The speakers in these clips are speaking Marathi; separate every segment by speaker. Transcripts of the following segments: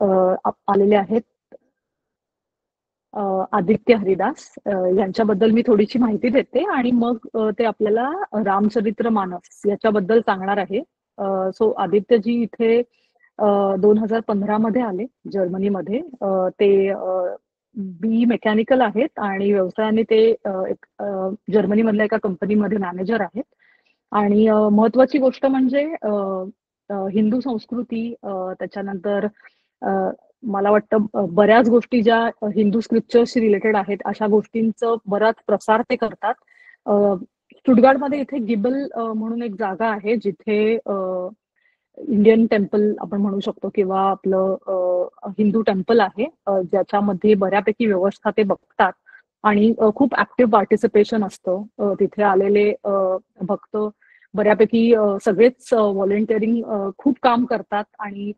Speaker 1: आलेले आहेत आदित्य हरिदास. यांच्याबद्दल मी थोडीशी माहिती देते आणि मग ते आपल्याला रामचरित्र मानस याच्याबद्दल सांगणार आहे. सो आदित्यजी इथे 2015 मध्ये आले जर्मनीमध्ये. ते बी मेकॅनिकल आहेत आणि व्यवसायाने ते एक जर्मनीमधल्या एका कंपनीमध्ये मॅनेजर आहेत. आणि महत्वाची गोष्ट म्हणजे हिंदू संस्कृती, त्याच्यानंतर मला वाटतं बऱ्याच गोष्टी ज्या हिंदू स्क्रिप्चर्सशी रिलेटेड आहेत अशा गोष्टींचं बराच प्रसार ते करतात. स्टुटगार्टमध्ये इथे गिबल म्हणून एक जागा आहे जिथे इंडियन टेम्पल आपण म्हणू शकतो किंवा आपलं हिंदू टेम्पल आहे, ज्याच्यामध्ये बऱ्यापैकी व्यवस्था ते बघतात आणि खूप ऍक्टिव्ह पार्टिसिपेशन असतं. तिथे आलेले भक्त बऱ्यापैकी सगळेच व्हॉलेंटिअरिंग खूप काम करतात आणि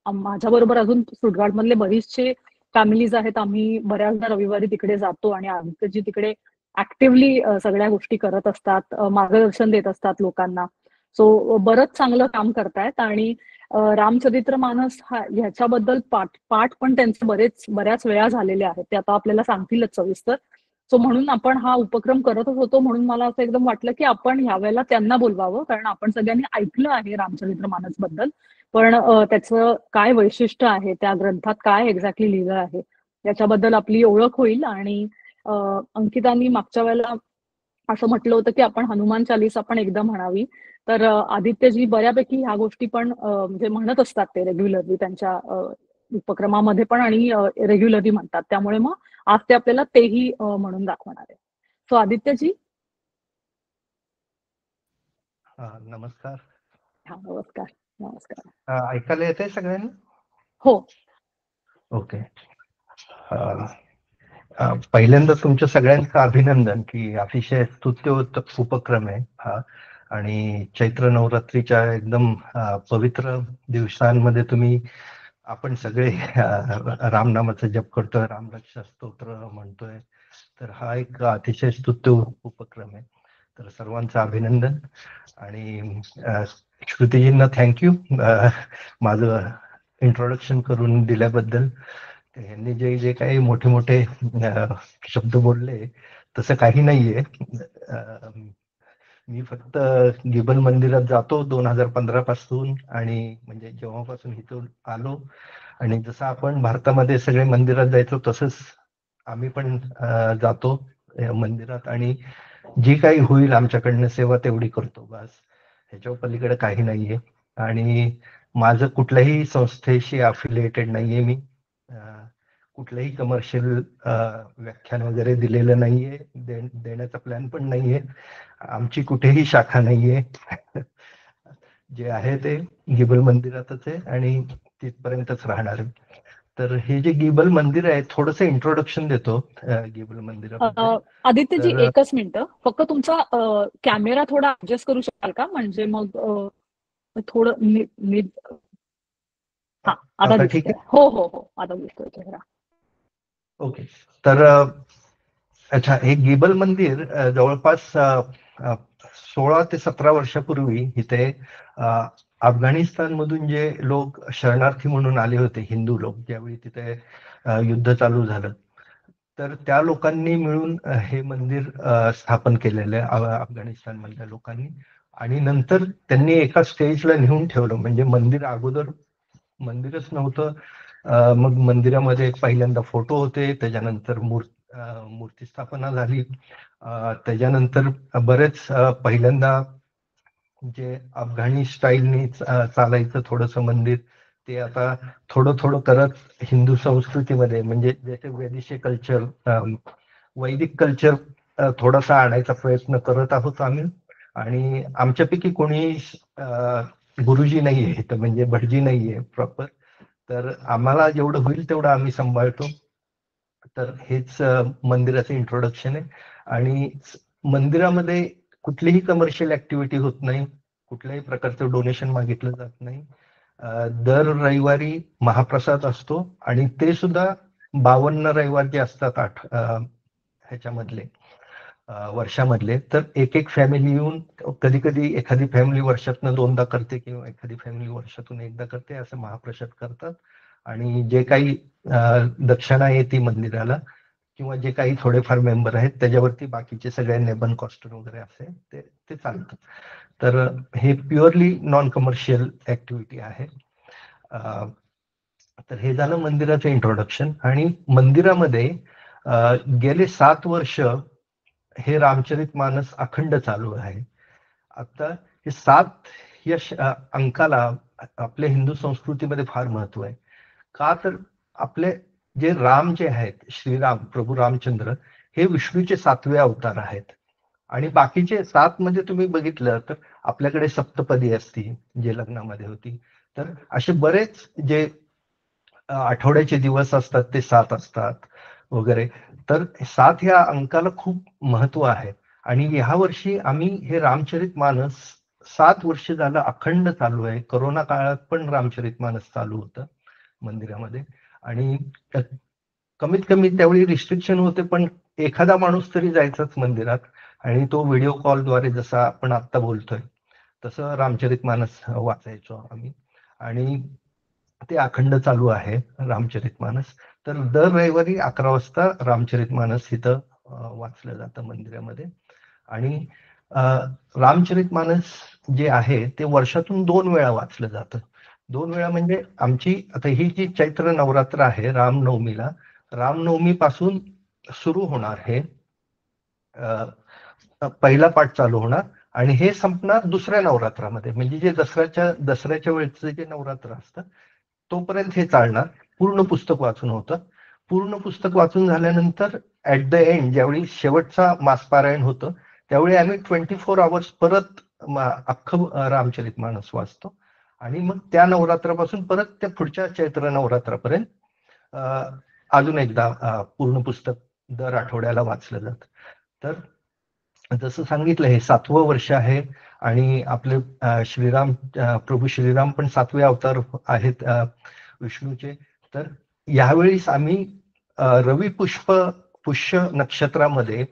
Speaker 1: माझ्या बरोबर अजून स्टुटगार्ट मधले बरीचसे फॅमिलीज आहेत. आम्ही बऱ्याचदा रविवारी तिकडे जातो आणि आदित्यजी तिकडे ऍक्टिव्हली सगळ्या गोष्टी करत असतात, मार्गदर्शन देत असतात लोकांना. सो बरंच चांगलं काम करतायत आणि रामचरित्र मानस ह्याच्याबद्दल पाठ पण त्यांचे बऱ्याच वेळा झालेले आहेत. ते आता आपल्याला सांगतीलच सविस्तर. सो म्हणून आपण हा उपक्रम करतच होतो, म्हणून मला असं एकदम वाटलं की आपण ह्यावेळेला त्यांना बोलवावं, कारण आपण सगळ्यांनी ऐकलं आहे रामचरित्र मानस बद्दल, पण त्याचं काय वैशिष्ट्य आहे, त्या ग्रंथात काय एक्झॅक्टली लिहिलं आहे याच्याबद्दल आपली ओळख होईल. आणि अंकितांनी मागच्या वेळेला असं म्हटलं होतं की आपण हनुमान चालीसा पण एकदा म्हणावी, तर आदित्यजी बऱ्यापैकी ह्या गोष्टी पण म्हणजे म्हणत असतात ते रेग्युलरली त्यांच्या उपक्रमामध्ये पण आणि रेग्युलरली म्हणतात. त्यामुळे मग आज ते आपल्याला तेही म्हणून दाखवणार आहे. सो आदित्यजी.
Speaker 2: नमस्कार.
Speaker 1: हा, नमस्कार. नमस्कार.
Speaker 2: ऐकायला येतंय सगळ्यांना?
Speaker 1: हो.
Speaker 2: ओके. पहिल्यांदा तुमच्या सगळ्यांचं अभिनंदन की अतिशय स्तुत्य उपक्रम आहे हा. आणि चैत्र नवरात्रीच्या एकदम पवित्र दिवसांमध्ये तुम्ही आपण सगळे रामनामाचा जप करतोय, रामरक्षा स्तोत्र म्हणतोय, तर हा एक अतिशय स्तुत्य उपक्रम आहे. तर सर्वांचं अभिनंदन. आणि श्रुतीजींना थँक्यू माझं इंट्रोडक्शन करून दिल्याबद्दल. यांनी जे काही मोठे मोठे शब्द बोलले तसं काही नाहीये. मी फक्त गिबन मंदिरात जातो 2015 पासून, आणि म्हणजे जेव्हापासून इथून आलो, आणि जसं आपण भारतामध्ये सगळे मंदिरात जायचो तसंच आम्ही पण जातो मंदिरात, आणि जी काही होईल आमच्याकडनं सेवा तेवढी करतो, बस. ह्याच्या पलीकडे काही नाहीये. आणि माझं कुठल्याही संस्थेशी अफिलिएटेड नाहीये मी. कुठलंही कमर्शियल व्याख्यान वगैरे दिलेलं नाहीये, देण्याचा प्लॅन पण नाहीये. आमची कुठेही शाखा नाहीये. जे आहे ते गिबल मंदिरातच आहे आणि तिथपर्यंतच राहणार आहे. तर हे जे गिबल मंदिर आहे, थोडस इंट्रोडक्शन देतो गिबल मंदिराबद्दल.
Speaker 1: आदित्यजी एकच मिनिट, फक्त तुमचा कॅमेरा थोडा ऍडजस्ट करू शकाल का, म्हणजे मग थोडं हा आता ठीक आहे. हो हो हो, आता दिसतोय चेहरा.
Speaker 2: ओके. तर अच्छा, हे गिबल मंदिर जवळपास 16 ते 17 वर्षापूर्वी इथे अफगाणिस्तान मधून जे लोक शरणार्थी म्हणून आले होते, हिंदू लोक, ज्यावेळी तिथे युद्ध चालू झालं, तर त्या लोकांनी मिळून हे मंदिर स्थापन केलेलं आहे अफगाणिस्तान मधल्या लोकांनी. आणि नंतर त्यांनी एका स्टेजला नेऊन ठेवलं, म्हणजे मंदिर अगोदर मंदिरच नव्हतं. मग मंदिरामध्ये पहिल्यांदा फोटो होते, त्याच्यानंतर मूर्ती स्थापना झाली, त्याच्यानंतर बरेच पहिल्यांदा जे अफगाणी स्टाईलनी चालायचं थोडंसं मंदिर, ते आता थोडं थोडं करत हिंदू संस्कृतीमध्ये, म्हणजे जसे वैदिक कल्चर, वैदिक कल्चर थोडासा आणायचा प्रयत्न करत आहोत आम्ही. आणि आमच्यापैकी कोणी गुरुजी नाहीये, तर म्हणजे भटजी नाहीये प्रॉपर, तर आम्हाला जेवढं होईल तेवढं आम्ही सांभाळतो. तर हेच मंदिराचं इंट्रोडक्शन आहे. आणि मंदिरामध्ये कुठलीही कमर्शियल ऍक्टिव्हिटी होत नाही, कुठल्याही प्रकारचं डोनेशन मागितलं जात नाही. दर रविवारी महाप्रसाद असतो, आणि ते सुद्धा 52 रविवार जे असतात ह्याच्यामधले वर्षामधले, तर एक फॅमिली येऊन, कधी कधी एखादी फॅमिली वर्षातनं 2दा करते किंवा एखादी फॅमिली वर्षातून 1दा करते, असं महाप्रसाद करतात. आणि जे काही दक्षिणा येते मंदिराला किंवा जे काही थोडेफार मेंबर आहेत त्याच्यावरती बाकीचे सगळे नेबन कॉस्टर वगैरे असे ते चालतं. तर हे प्युअरली नॉन कमर्शियल ऍक्टिव्हिटी आहे. तर हे झालं मंदिराचं इंट्रोडक्शन. आणि मंदिरामध्ये गेले 7 वर्ष हे रामचरितमानस अखंड चालू आहे. आता हे 7 या अंकाला आपल्या हिंदू संस्कृतीमध्ये फार महत्व आहे. का तर आपले जे राम जे आहेत, श्रीराम प्रभू रामचंद्र, हे विष्णूचे 7वे अवतार आहेत. आणि बाकीचे 7 म्हणजे तुम्ही बघितलं तर आपल्याकडे सप्तपदी असती जे लग्नामध्ये होती. तर असे बरेच जे आठवड्याचे दिवस असतात ते 7 असतात वगैरे. तर 7 या अंकाला खूप महत्व आहे. आणि ह्या वर्षी आम्ही हे रामचरितमानस 7 वर्ष झालं अखंड चालू आहे. कोरोना काळात पण रामचरितमानस चालू होतं मंदिरामध्ये. आणि कमीत कमी त्यावेळी रिस्ट्रिक्शन होते, पण एखादा माणूस तरी जायचाच मंदिरात. आणि तो व्हिडिओ कॉलद्वारे, जसा आपण आता बोलतोय तसं रामचरितमानस वाचायचो आम्ही. आणि ते अखंड चालू आहे रामचरितमानस. तर दर रविवारी 11 वाजता रामचरितमानस इथं वाचलं जातं मंदिरामध्ये. आणि रामचरितमानस जे आहे ते वर्षातून 2 वेळा वाचलं जातं. 2 वेळा म्हणजे आमची आता ही जी चैत्र नवरात्र आहे रामनवमीला, रामनवमी पासून सुरू होणार हे पहिला पाठ चालू होणार आणि हे संपणार दुसऱ्या नवरात्रामध्ये. म्हणजे जे दसऱ्याच्या वेळेचं जे नवरात्र असतं तोपर्यंत हे चालणार. पूर्ण पुस्तक वाचून होतं. पूर्ण पुस्तक वाचून झाल्यानंतर ऍट द एंड ज्यावेळी शेवटचा मासपारायण होतं त्यावेळी आम्ही 24 आवर्स परत अख्खं रामचरितमानस वाचतो. आणि मग त्या नवरात्रापासून परत त्या पुढच्या चैत्र नवरात्रापर्यंत अजून एकदा पूर्ण पुस्तक दर आठवड्याला वाचलं जातं. तर जसं सांगितलं हे 7वं वर्ष आहे. आणि आपले श्रीराम प्रभू श्रीराम पण 7वे अवतार आहेत विष्णूचे. तर यावेळीस आम्ही रवी पुष्य नक्षत्रामध्ये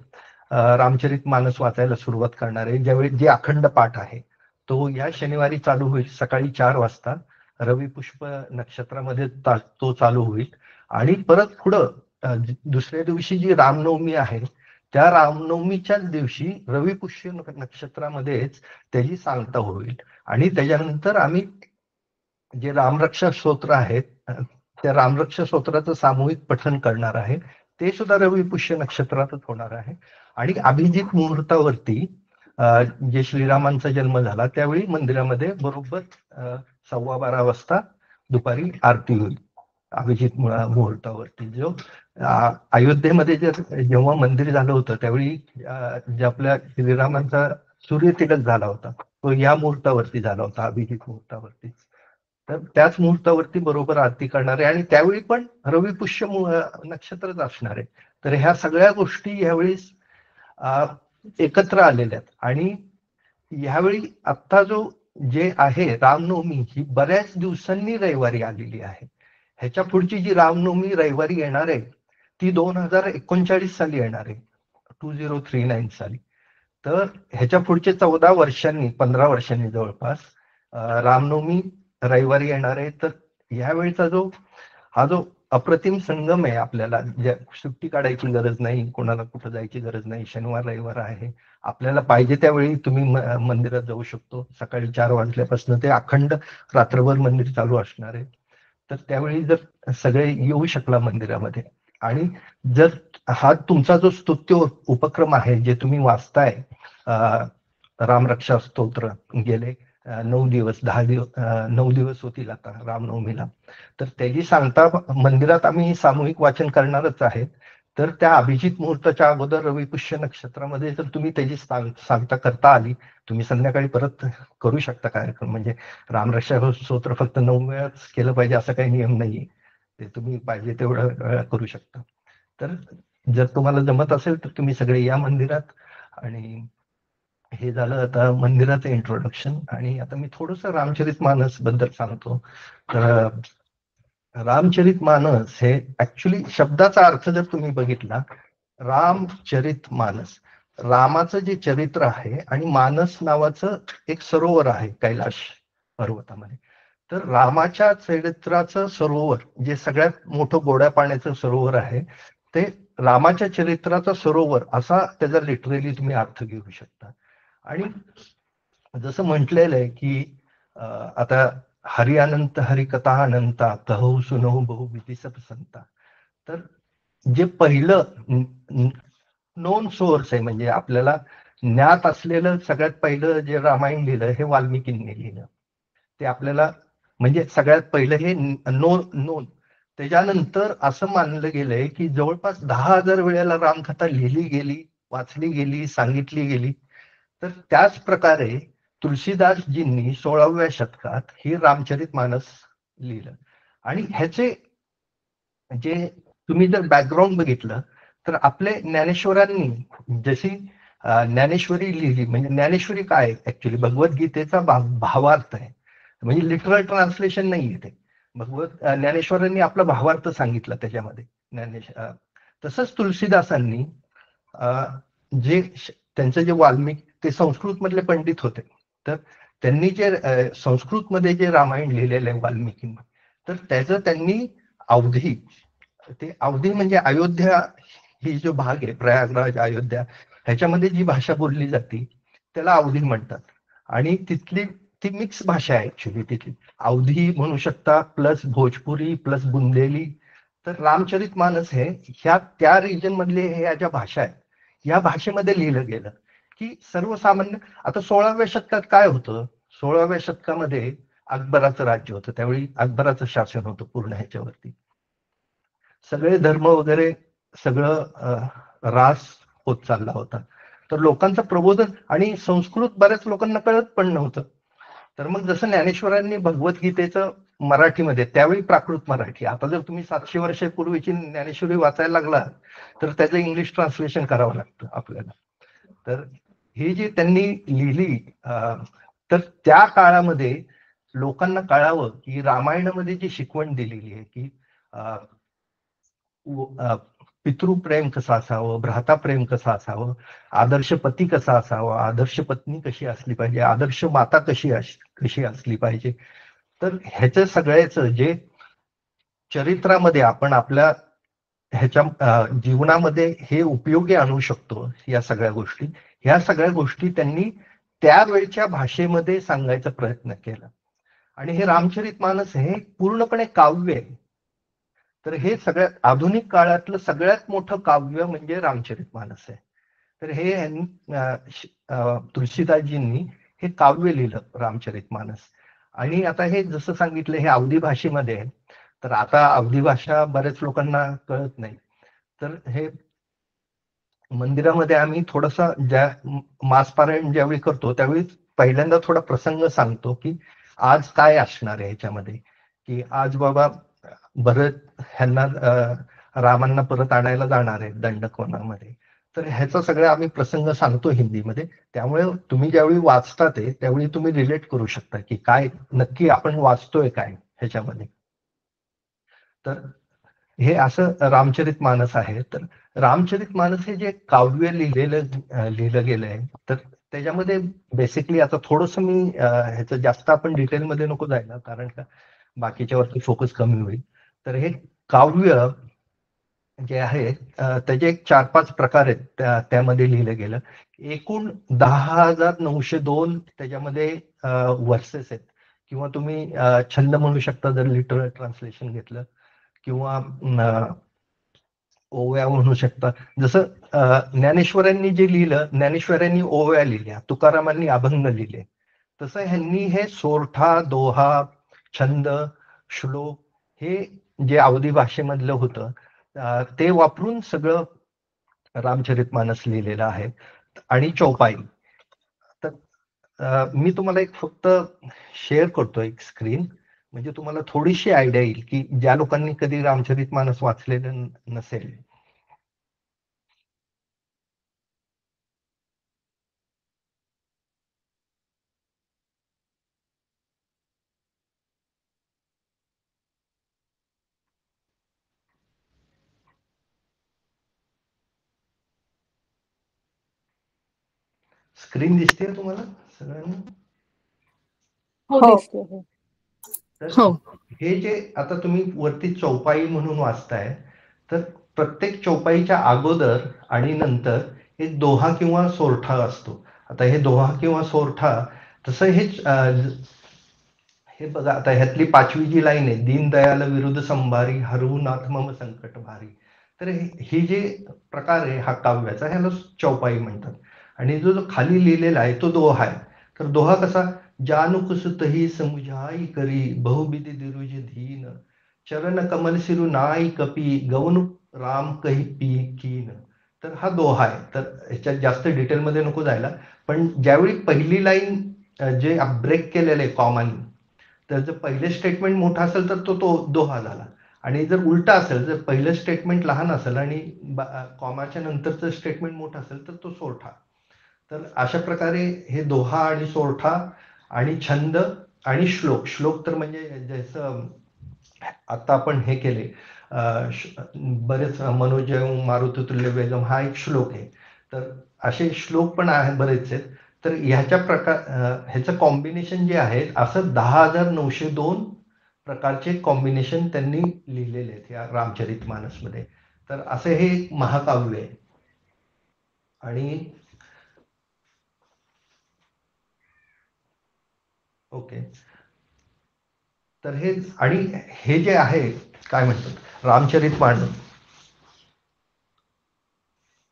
Speaker 2: रामचरितमानस वाचायला सुरुवात करणार आहे. ज्यावेळी जे अखंड पाठ आहे तो या शनिवारी चालू होईल सकाळी 4 वाजता. रवी पुष्प नक्षत्रामध्ये तो चालू होईल. आणि परत पुढं दुसऱ्या दिवशी जी रामनवमी आहे त्या रामनवमीच्याच दिवशी रवी पुष्य नक्षत्रामध्येच त्याची सांगता होईल. आणि त्याच्यानंतर आम्ही जे रामरक्षा स्तोत्र आहेत त्या रामरक्षा स्तोत्राचं सामूहिक पठण करणार आहे. ते सुद्धा रवी पुष्य नक्षत्रातच होणार आहे. आणि अभिजित मुहूर्तावरती जे श्रीरामांचा जन्म झाला त्यावेळी मंदिरामध्ये बरोबर 12:15 वाजता दुपारी आरती होईल अभिजित मुहूर्तावरती. जो अयोध्येमध्ये जेव्हा मंदिर झालं होतं त्यावेळी जे आपल्या श्रीरामांचा सूर्यतिलक झाला होता तो या मुहूर्तावरती झाला होता, अभिजित मुहूर्तावरती. तर त्याच मुहूर्तावरती बरोबर आरती करणार आहे. आणि त्यावेळी पण रवी पुष्य नक्षत्रच असणार आहे. तर ह्या सगळ्या गोष्टी ह्यावेळी एकत्र आलेल्या आहेत. आणि ह्यावेळी आता जे आहे रामनवमी ही बऱ्याच दिवसांनी रविवारी आलेली आहे. ह्याच्या पुढची जी रामनवमी रविवारी येणार आहे ती 2039 साली येणार आहे, 2039 साली. तर ह्याच्या पुढचे 14 वर्षांनी 15 वर्षांनी जवळपास रामनवमी रविवारी येणार आहे. तर ह्यावेळीचा हा जो अप्रतिम संगम आहे, आपल्याला सुट्टी काढायची गरज नाही, कोणाला कुठं जायची गरज नाही, शनिवार रविवार आहे, आपल्याला पाहिजे त्यावेळी तुम्ही मंदिरात जाऊ शकतो. सकाळी 4 वाजल्यापासून ते अखंड रात्रभर मंदिर चालू असणार आहे. तर त्यावेळी जर सगळे येऊ शकला मंदिरामध्ये आणि जर हा तुमचा जो स्तुत्य उपक्रम आहे जे तुम्ही वाचताय रामरक्षा स्तोत्र गेले 9 दिवस 9 दिवस होतील आता रामनवमीला. तर त्याची सांगता मंदिरात आम्ही सामूहिक वाचन करणारच आहे. तर त्या अभिजित मुहूर्ताच्या अगोदर रवी पुष्य नक्षत्रामध्ये जर तुम्ही त्याची सांगता करता आली, तुम्ही संध्याकाळी परत करू शकता कार्यक्रम. म्हणजे रामरक्षा स्तोत्र फक्त 9 वेळाच केलं पाहिजे असा काही नियम नाहीये. ते तुम्ही पाहिजे तेवढं वेळा करू शकता. तर जर तुम्हाला जमत असेल तर तुम्ही सगळे या मंदिरात. आणि हे झालं आता मंदिराचं इंट्रोडक्शन. आणि आता मी थोडस रामचरितमानस बद्दल सांगतो. तर रामचरितमानस हे ऍक्च्युली शब्दाचा अर्थ जर तुम्ही बघितला, रामचरितमानस, रामाचं जे चरित्र आहे आणि मानस नावाचं एक सरोवर आहे कैलाश पर्वतामध्ये. तर रामाच्या चरित्राचं सरोवर जे सगळ्यात मोठं गोड्या पाण्याचं सरोवर आहे ते रामाच्या चरित्राचा सरोवर असा त्याचा लिटरली तुम्ही अर्थ घेऊ शकता. आणि जसं म्हटलेलं आहे की आता हरि अनंत हरि कथा अनंता कहू सुनहू बहुविधी सब संता. तर जे पहिलं नोन सोर्स आहे म्हणजे आपल्याला ज्ञात असलेलं सगळ्यात पहिलं जे रामायण लिहिलं हे वाल्मिकींनी लिहिलं. ते आपल्याला म्हणजे सगळ्यात पहिलं हे नोन. त्याच्यानंतर असं मानलं गेलंय की जवळपास 10,000 वेळेला रामकथा लिहिली गेली, वाचली गेली, सांगितली गेली. तर त्याच प्रकारे तुलसीदासजींनी 16व्या शतकात ही रामचरितमानस लिहिलं. आणि ह्याचे जे तुम्ही जर बॅकग्राऊंड बघितलं तर आपले ज्ञानेश्वरांनी जशी ज्ञानेश्वरी लिहिली म्हणजे ज्ञानेश्वरी काय ऍक्च्युली भगवद्गीतेचा भावार्थ आहे म्हणजे लिटरल ट्रान्सलेशन नाहीये ते. ज्ञानेश्वरांनी आपला भावार्थ सांगितला त्याच्यामध्ये तसंच तुलसीदासांनी जे त्यांचं जे वाल्मिक ते संस्कृत मधले पंडित होते. तर त्यांनी जे संस्कृतमध्ये जे रामायण लिहिलेलं आहे वाल्मिकींनी तर त्याचं त्यांनी अवधी ते अवधी म्हणजे अयोध्या ही जो भाग आहे प्रयागराज अयोध्या ह्याच्यामध्ये जी भाषा बोलली जाते त्याला अवधी म्हणतात. आणि तिथली ती मिक्स भाषा आहे ऍक्च्युली तिथली अवधी म्हणू शकता प्लस भोजपुरी प्लस बुंदेली. तर रामचरित मानस हे ह्या त्या रिजन मधले ह्या ज्या भाषा आहेत या भाषेमध्ये लिहिलं गेलं की सर्वसामान्य. आता 16व्या शतकात काय होतं 16व्या शतकामध्ये अकबराचं राज्य होतं त्यावेळी अकबराचं शासन होतं पूर्ण ह्याच्यावरती. सगळे धर्म वगैरे सगळं रास होत चालला होता. तर लोकांचं प्रबोधन आणि संस्कृत बऱ्याच लोकांना कळत पण नव्हतं. तर मग जसं ज्ञानेश्वरांनी भगवद्गीतेचं मराठीमध्ये त्यावेळी प्राकृत मराठी आता जर तुम्ही 700 वर्षापूर्वीची ज्ञानेश्वरी वाचायला लागला तर त्याचं इंग्लिश ट्रान्सलेशन करावं लागतं आपल्याला. तर ही जी त्यांनी लिहिली तर त्या काळामध्ये लोकांना कळावं की रामायणामध्ये जी शिकवण दिलेली आहे की पितृप्रेम कसं असावं भ्राताप्रेम कसं असावं आदर्श पती कसा असावा आदर्श पत्नी कशी असली पाहिजे आदर्श माता कशी असली पाहिजे. तर ह्याचं सगळ्याचं जे चरित्रामध्ये आपण आपल्या ह्याच्या जीवनामध्ये हे उपयोगी आणू शकतो या सगळ्या गोष्टी ह्या सगळ्या गोष्टी त्यांनी त्यावेळच्या भाषेमध्ये सांगायचा प्रयत्न केला. आणि हे रामचरितमानस हे पूर्णपणे काव्य आहे. तर हे सगळ्यात आधुनिक काळातलं सगळ्यात मोठं काव्य म्हणजे रामचरितमानस आहे. तर हे तुलसीदासजींनी हे काव्य लिहिलं रामचरितमानस. आणि आता हे जसं सांगितलं हे अवधी भाषेमध्ये आहे. तर आता अवधी भाषा बऱ्याच लोकांना कळत नाही. तर हे मंदिरामध्ये आम्ही थोडासा मासपारायण ज्यावेळी करतो त्यावेळी पहिल्यांदा थोडा प्रसंग सांगतो की आज काय असणार आहे ह्याच्यामध्ये की आज बाबा भरत ह्यांना रामांना परत आणायला जाणार आहे दंडकवनामध्ये. तर ह्याचा सगळं आम्ही प्रसंग सांगतो हिंदीमध्ये. त्यामुळे तुम्ही ज्यावेळी वाचता ते त्यावेळी तुम्ही रिलेट करू शकता की काय नक्की आपण वाचतोय काय ह्याच्यामध्ये. तर हे असं रामचरित मानस आहे. तर रामचरित मानस हे जे काव्य लिहिलं गेलंय तर त्याच्यामध्ये बेसिकली आता थोडस मी ह्याचं जास्त आपण डिटेलमध्ये नको जायला कारण का बाकीच्यावरती फोकस कमी होईल. तर हे काव्य जे आहे त्याचे एक 4-5 प्रकार आहेत त्यामध्ये लिहिलं गेलं. एकूण 10,902 त्याच्यामध्ये वर्सेस आहेत किंवा तुम्ही छंद म्हणू शकता जर लिटरल ट्रान्सलेशन घेतलं किंवा ओव्या म्हणू शकता. जसं ज्ञानेश्वरांनी जे लिहिलं ज्ञानेश्वरांनी ओव्या लिहिल्या तुकारामांनी अभंग लिहिले तसं ह्यांनी हे सोरठा दोहा छंद श्लोक हे जे अवधी भाषेमधलं होतं ते वापरून सगळं रामचरितमानस लिहिलेलं आहे. आणि चौपाई. तर मी तुम्हाला एक फक्त शेअर करतो एक स्क्रीन म्हणजे तुम्हाला थोडीशी आयडिया येईल की ज्या लोकांनी कधी रामचरितमानस वाचलेलं नसेल. स्क्रीन दिसते तुम्हाला सगळ्यांना?
Speaker 1: हो
Speaker 3: हो.
Speaker 1: दिसतोय.
Speaker 2: तर
Speaker 1: हो.
Speaker 2: हे जे आता तुम्ही वरती चौपाई म्हणून वाचताय, तर प्रत्येक चौपाईच्या अगोदर आणि नंतर एक दोहा किंवा सोरठा असतो. आता हे दोहा किंवा सोरठा तसं हे बघा, आता ह्यातली 5वी जी लाईन आहे, दीनदयाल विरुद्ध संभारी हरहु नाथ मम संकट भारी. तर ही जे प्रकार आहे हा काव्याचा, ह्याला चौपाई म्हणतात. आणि जो जो खाली लिहिलेला आहे तो दोहा आहे. तर दोहा कसा, जानुकुसुतही समुझाई करी बहुविधि दिरुज धीन चरण कमल सिरु नाई कपी गवनु राम कही पी कीन. तर हा दोहा आहे. तर ह्याच्यात जास्त डिटेलमध्ये नको जायला, पण ज्यावेळी पहिली लाईन जे ब्रेक केलेलं आहे कॉमानी, तर जर पहिलं स्टेटमेंट मोठा असेल तर तो दोहा झाला, आणि जर उलटा असेल, जर पहिलं स्टेटमेंट लहान असेल आणि कॉमाच्या नंतरचं स्टेटमेंट मोठं असेल तर तो सोरठा. तर अशा प्रकारे हे दोहा आणि सोरठा आणि छंद आणि श्लोक. श्लोक तर म्हणजे जसं आता आपण हे केले बरेच, मनोजयं मारुततुल्य वेगम हा एक श्लोक आहे. तर असे श्लोक पण आहे बरेच आहेत. तर ह्याचं कॉम्बिनेशन जे आहे असं 10,902 प्रकारचे कॉम्बिनेशन त्यांनी लिहिलेले आहेत या रामचरितमानसमध्ये. तर असं हे एक महाकाव्य आहे. आणि ओके, तर हे जे आहे काय म्हणतात,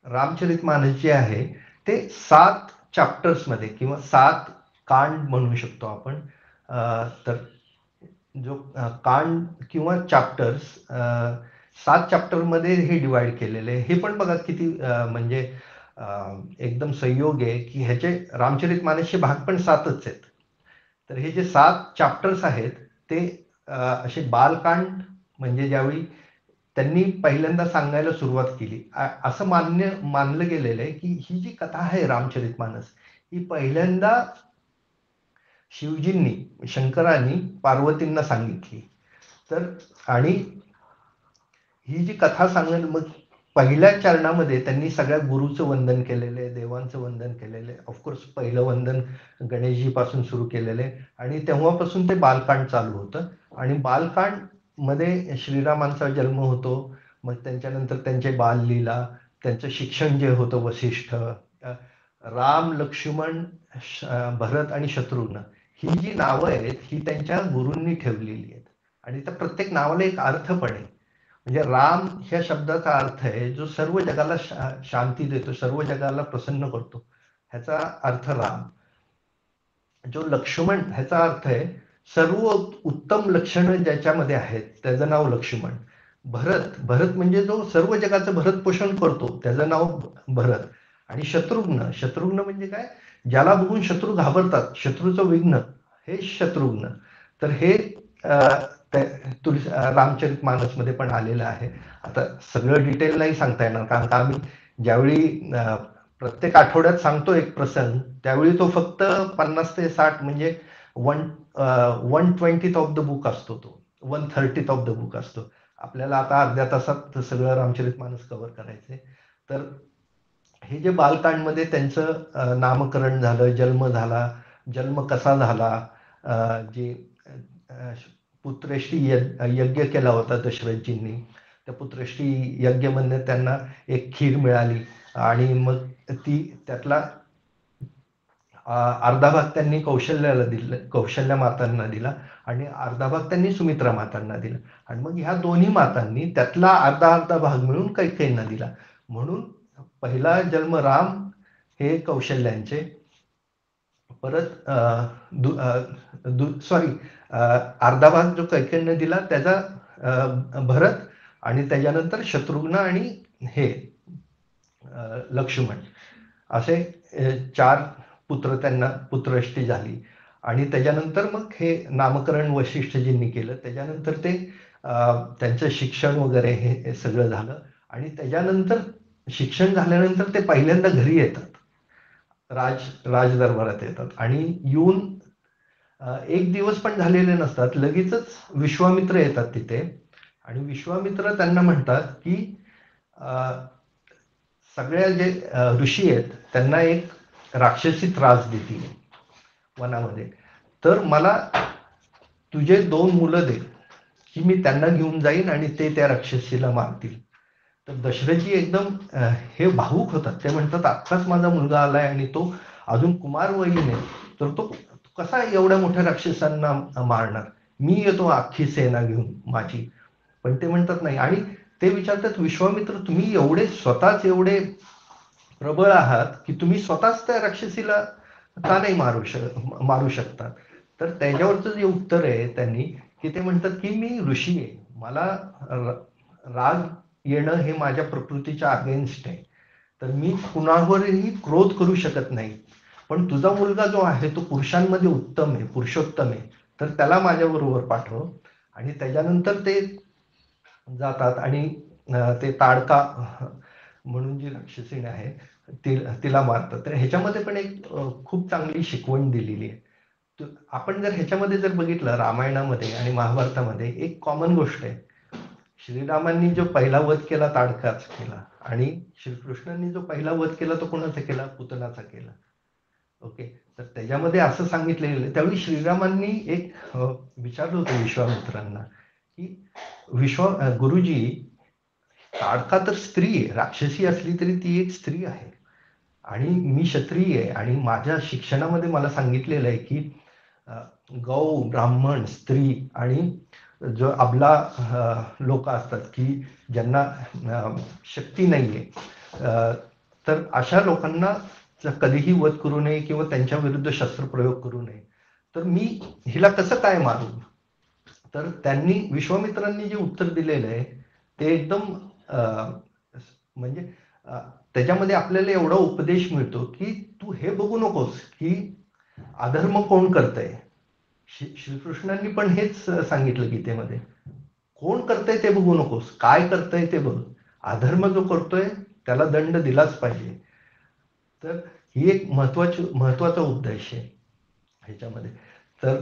Speaker 2: रामचरितमानस जे आहे ते 7 चॅप्टर्स मध्ये किंवा 7 कांड म्हणू शकतो आपण. तर जो कांड किंवा चॅप्टर्स 7 चॅप्टर मध्ये हे डिवाइड केलेले आहे. हे पण बघा किती म्हणजे एकदम संयोग आहे की ह्याचे रामचरितमानसचे भाग पण 7च आहेत. तर हे जे 7 चॅप्टर्स आहेत ते असे बालकांड, म्हणजे ज्यावेळी त्यांनी पहिल्यांदा सांगायला सुरुवात केली, असं मानलं गेलेलं आहे की ही जी कथा आहे रामचरितमानस, ही पहिल्यांदा शिवजींनी, शंकरांनी पार्वतींना सांगितली. तर आणि ही जी कथा सांगेल, मग पहिल्या चरणामध्ये त्यांनी सगळ्या गुरुचं वंदन केलेलं आहे, देवांचं वंदन केलेलं आहे. ऑफकोर्स पहिलं वंदन गणेशजी पासून सुरू केलेलं आहे, आणि तेव्हापासून ते बालकांड चालू होतं. आणि बालकांड मध्ये श्रीरामांचा जन्म होतो, मग त्यांच्यानंतर त्यांचे बाललीला, त्यांचं शिक्षण जे होतं वसिष्ठ, राम, लक्ष्मण, भरत आणि शत्रुघ्न, ही जी नावं आहेत ही त्यांच्या गुरूंनी ठेवलेली आहेत. आणि त्या प्रत्येक नावाला एक अर्थ पण आहे. म्हणजे राम ह्या शब्दाचा अर्थ आहे जो सर्व जगाला शांती देतो, सर्व जगाला प्रसन्न करतो, ह्याचा अर्थ राम. जो लक्ष्मण ह्याचा अर्थ आहे सर्व उत्तम लक्षणं ज्याच्यामध्ये आहेत त्याचं नाव लक्ष्मण. भरत म्हणजे जो सर्व जगाचं भरत पोषण करतो त्याचं नाव भरत. आणि शत्रुघ्न म्हणजे काय, ज्याला बघून शत्रू घाबरतात, शत्रूचं विघ्न, हे शत्रुघ्न. तर हे रामचरित मानस मध्ये पण आलेलं आहे. आता सगळं डिटेल नाही सांगता येणार, कारण का आम्ही ज्यावेळी प्रत्येक आठवड्यात सांगतो एक प्रसंग, त्यावेळी तो फक्त 50 ते 60 म्हणजे 1/20 ऑफ द बुक असतो, तो 1/30 ऑफ द बुक असतो. आपल्याला आता अर्ध्या तासात सगळं रामचरितमानस कव्हर करायचंय. तर हे जे बालकांडमध्ये त्यांचं नामकरण झालं, जन्म झाला, जन्म कसा झाला, जे पुत्रश्री यज्ञ केला होता दशरथजींनी, त्या पुत्रश्री यज्ञमध्ये त्यांना एक खीर मिळाली, आणि मग त्यातला अर्धा भाग त्यांनी कौशल्या मातांना दिला, आणि अर्धा भाग त्यांनी सुमित्रा मातांना दिला, आणि मग ह्या दोन्ही मातांनी त्यातला अर्धा भाग मिळून कैकेयींना दिला. म्हणून पहिला जन्म राम हे कौशल्यांचे, परत अर्धा भाग जो कैकेयींना दिला त्याचा भरत, आणि त्याच्यानंतर शत्रुघ्न आणि हे लक्ष्मण, असे 4 पुत्र त्यांना पुत्रष्टी झाली. आणि त्याच्यानंतर मग हे नामकरण वशिष्ठजींनी केलं. त्याच्यानंतर ते त्यांचं शिक्षण वगैरे हे सगळं झालं, आणि त्याच्यानंतर शिक्षण झाल्यानंतर ते पहिल्यांदा घरी येतात, राज दरबारात येतात, आणि येऊन एक दिवस पण झालेले नसतात, लगेचच विश्वामित्र येतात तिथे. आणि विश्वामित्र त्यांना म्हणतात की सगळ्या जे ऋषी आहेत त्यांना एक राक्षसी त्रास देते वनामध्ये, तर मला तुझे 2 मुलं दे की मी त्यांना घेऊन जाईन आणि ते त्या राक्षसीला मारतील. तर दशरथजी एकदम हे भावूक होतात. ते म्हणतात आत्ताच माझा मुलगा आलाय आणि तो अजून कुमारवयीन आहे, तर तो कसा एवढ्या मोठ्या राक्षसांना मारणार. मी येतो अख्खी सेना घेऊन माझी. पण ते म्हणतात नाही. आणि ते विचारतात विश्वामित्र तुम्ही एवढे स्वतःच एवढे प्रबळ आहात की तुम्ही स्वतःच त्या राक्षसीला का नाही मारू शकतात. तर त्याच्यावरचं जे उत्तर आहे त्यांनी की ते म्हणतात की मी ऋषी आहे, मला राग येणं हे माझ्या प्रकृतीच्या अगेन्स्ट आहे, तर मी कुणावरही क्रोध करू शकत नाही. पण तुझा मुलगा जो आहे तो पुरुषांमध्ये उत्तम आहे, पुरुषोत्तम आहे, तर त्याला माझ्याबरोबर पाठव. आणि त्याच्यानंतर ते जातात आणि ते ताडका म्हणून जी राक्षसीण आहे तिला मारतात. तर ह्याच्यामध्ये पण एक खूप चांगली शिकवण दिलेली आहे. आपण जर ह्याच्यामध्ये जर बघितलं रामायणामध्ये आणि महाभारतामध्ये एक कॉमन गोष्ट आहे. श्रीरामांनी जो पहिला वध केला ताडकाच केला आणि श्रीकृष्णांनी जो पहिला वध केला तो कोणाचा केला, पुतनाचा केला. ओके. तर त्याच्यामध्ये असं सांगितलेलं आहे. त्यावेळी श्रीरामांनी एक विचारलं होतं विश्वामित्रांना की गुरुजी, ताडका तर स्त्री आहे, राक्षसी असली तरी ती एक स्त्री आहे आणि मी क्षत्रिय आहे आणि माझ्या शिक्षणामध्ये मला सांगितलेलं आहे की गौ, ब्राह्मण, स्त्री आणि जो अबला लोक असतात की ज्यांना शक्ती नाहीये, तर अशा लोकांना कधीही वध करू नये किंवा त्यांच्या विरुद्ध शस्त्रप्रयोग करू नये. तर मी हिला कसं काय मारू. तर त्यांनी विश्वामित्रांनी जे उत्तर दिलेलं आहे ते एकदम म्हणजे त्याच्यामध्ये आपल्याला एवढा उपदेश मिळतो की तू हे बघू नकोस की अधर्म कोण करतंय. श्रीकृष्णांनी पण हेच सांगितलं गीतेमध्ये, कोण करतंय ते बघू नकोस, काय करतंय ते बघ. अधर्म जो करतोय त्याला दंड दिलाच पाहिजे. तर ही एक महत्वाचा उद्देश आहे ह्याच्यामध्ये. तर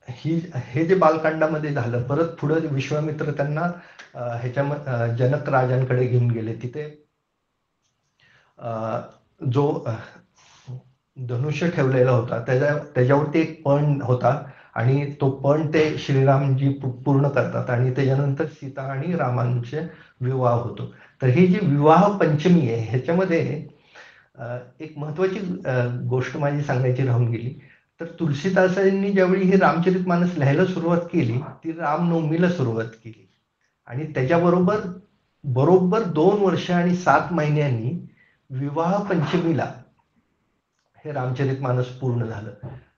Speaker 2: हे जे बालकांडामध्ये झालं, परत पुढे विश्वामित्र त्यांना ह्याच्या जनक राजांकडे घेऊन गेले. तिथे जो धनुष्य ठेवलेला होता त्याच्यावरती एक पण होता आणि तो पण ते श्रीरामजी पूर्ण करतात आणि त्याच्यानंतर सीता आणि रामांचे विवाह होतो. तर ही जी विवाह पंचमी आहे ह्याच्यामध्ये एक महत्वाची गोष्ट माझी सांगायची राहून गेली. तर तुलसीदासांनी ज्यावेळी हे रामचरितमानस लिहायला सुरुवात केली ती रामनवमीला सुरुवात केली आणि त्याच्याबरोबर बरोबर 2 वर्ष आणि 7 महिन्यांनी विवाह पंचमीला हे रामचरितमानस पूर्ण झालं.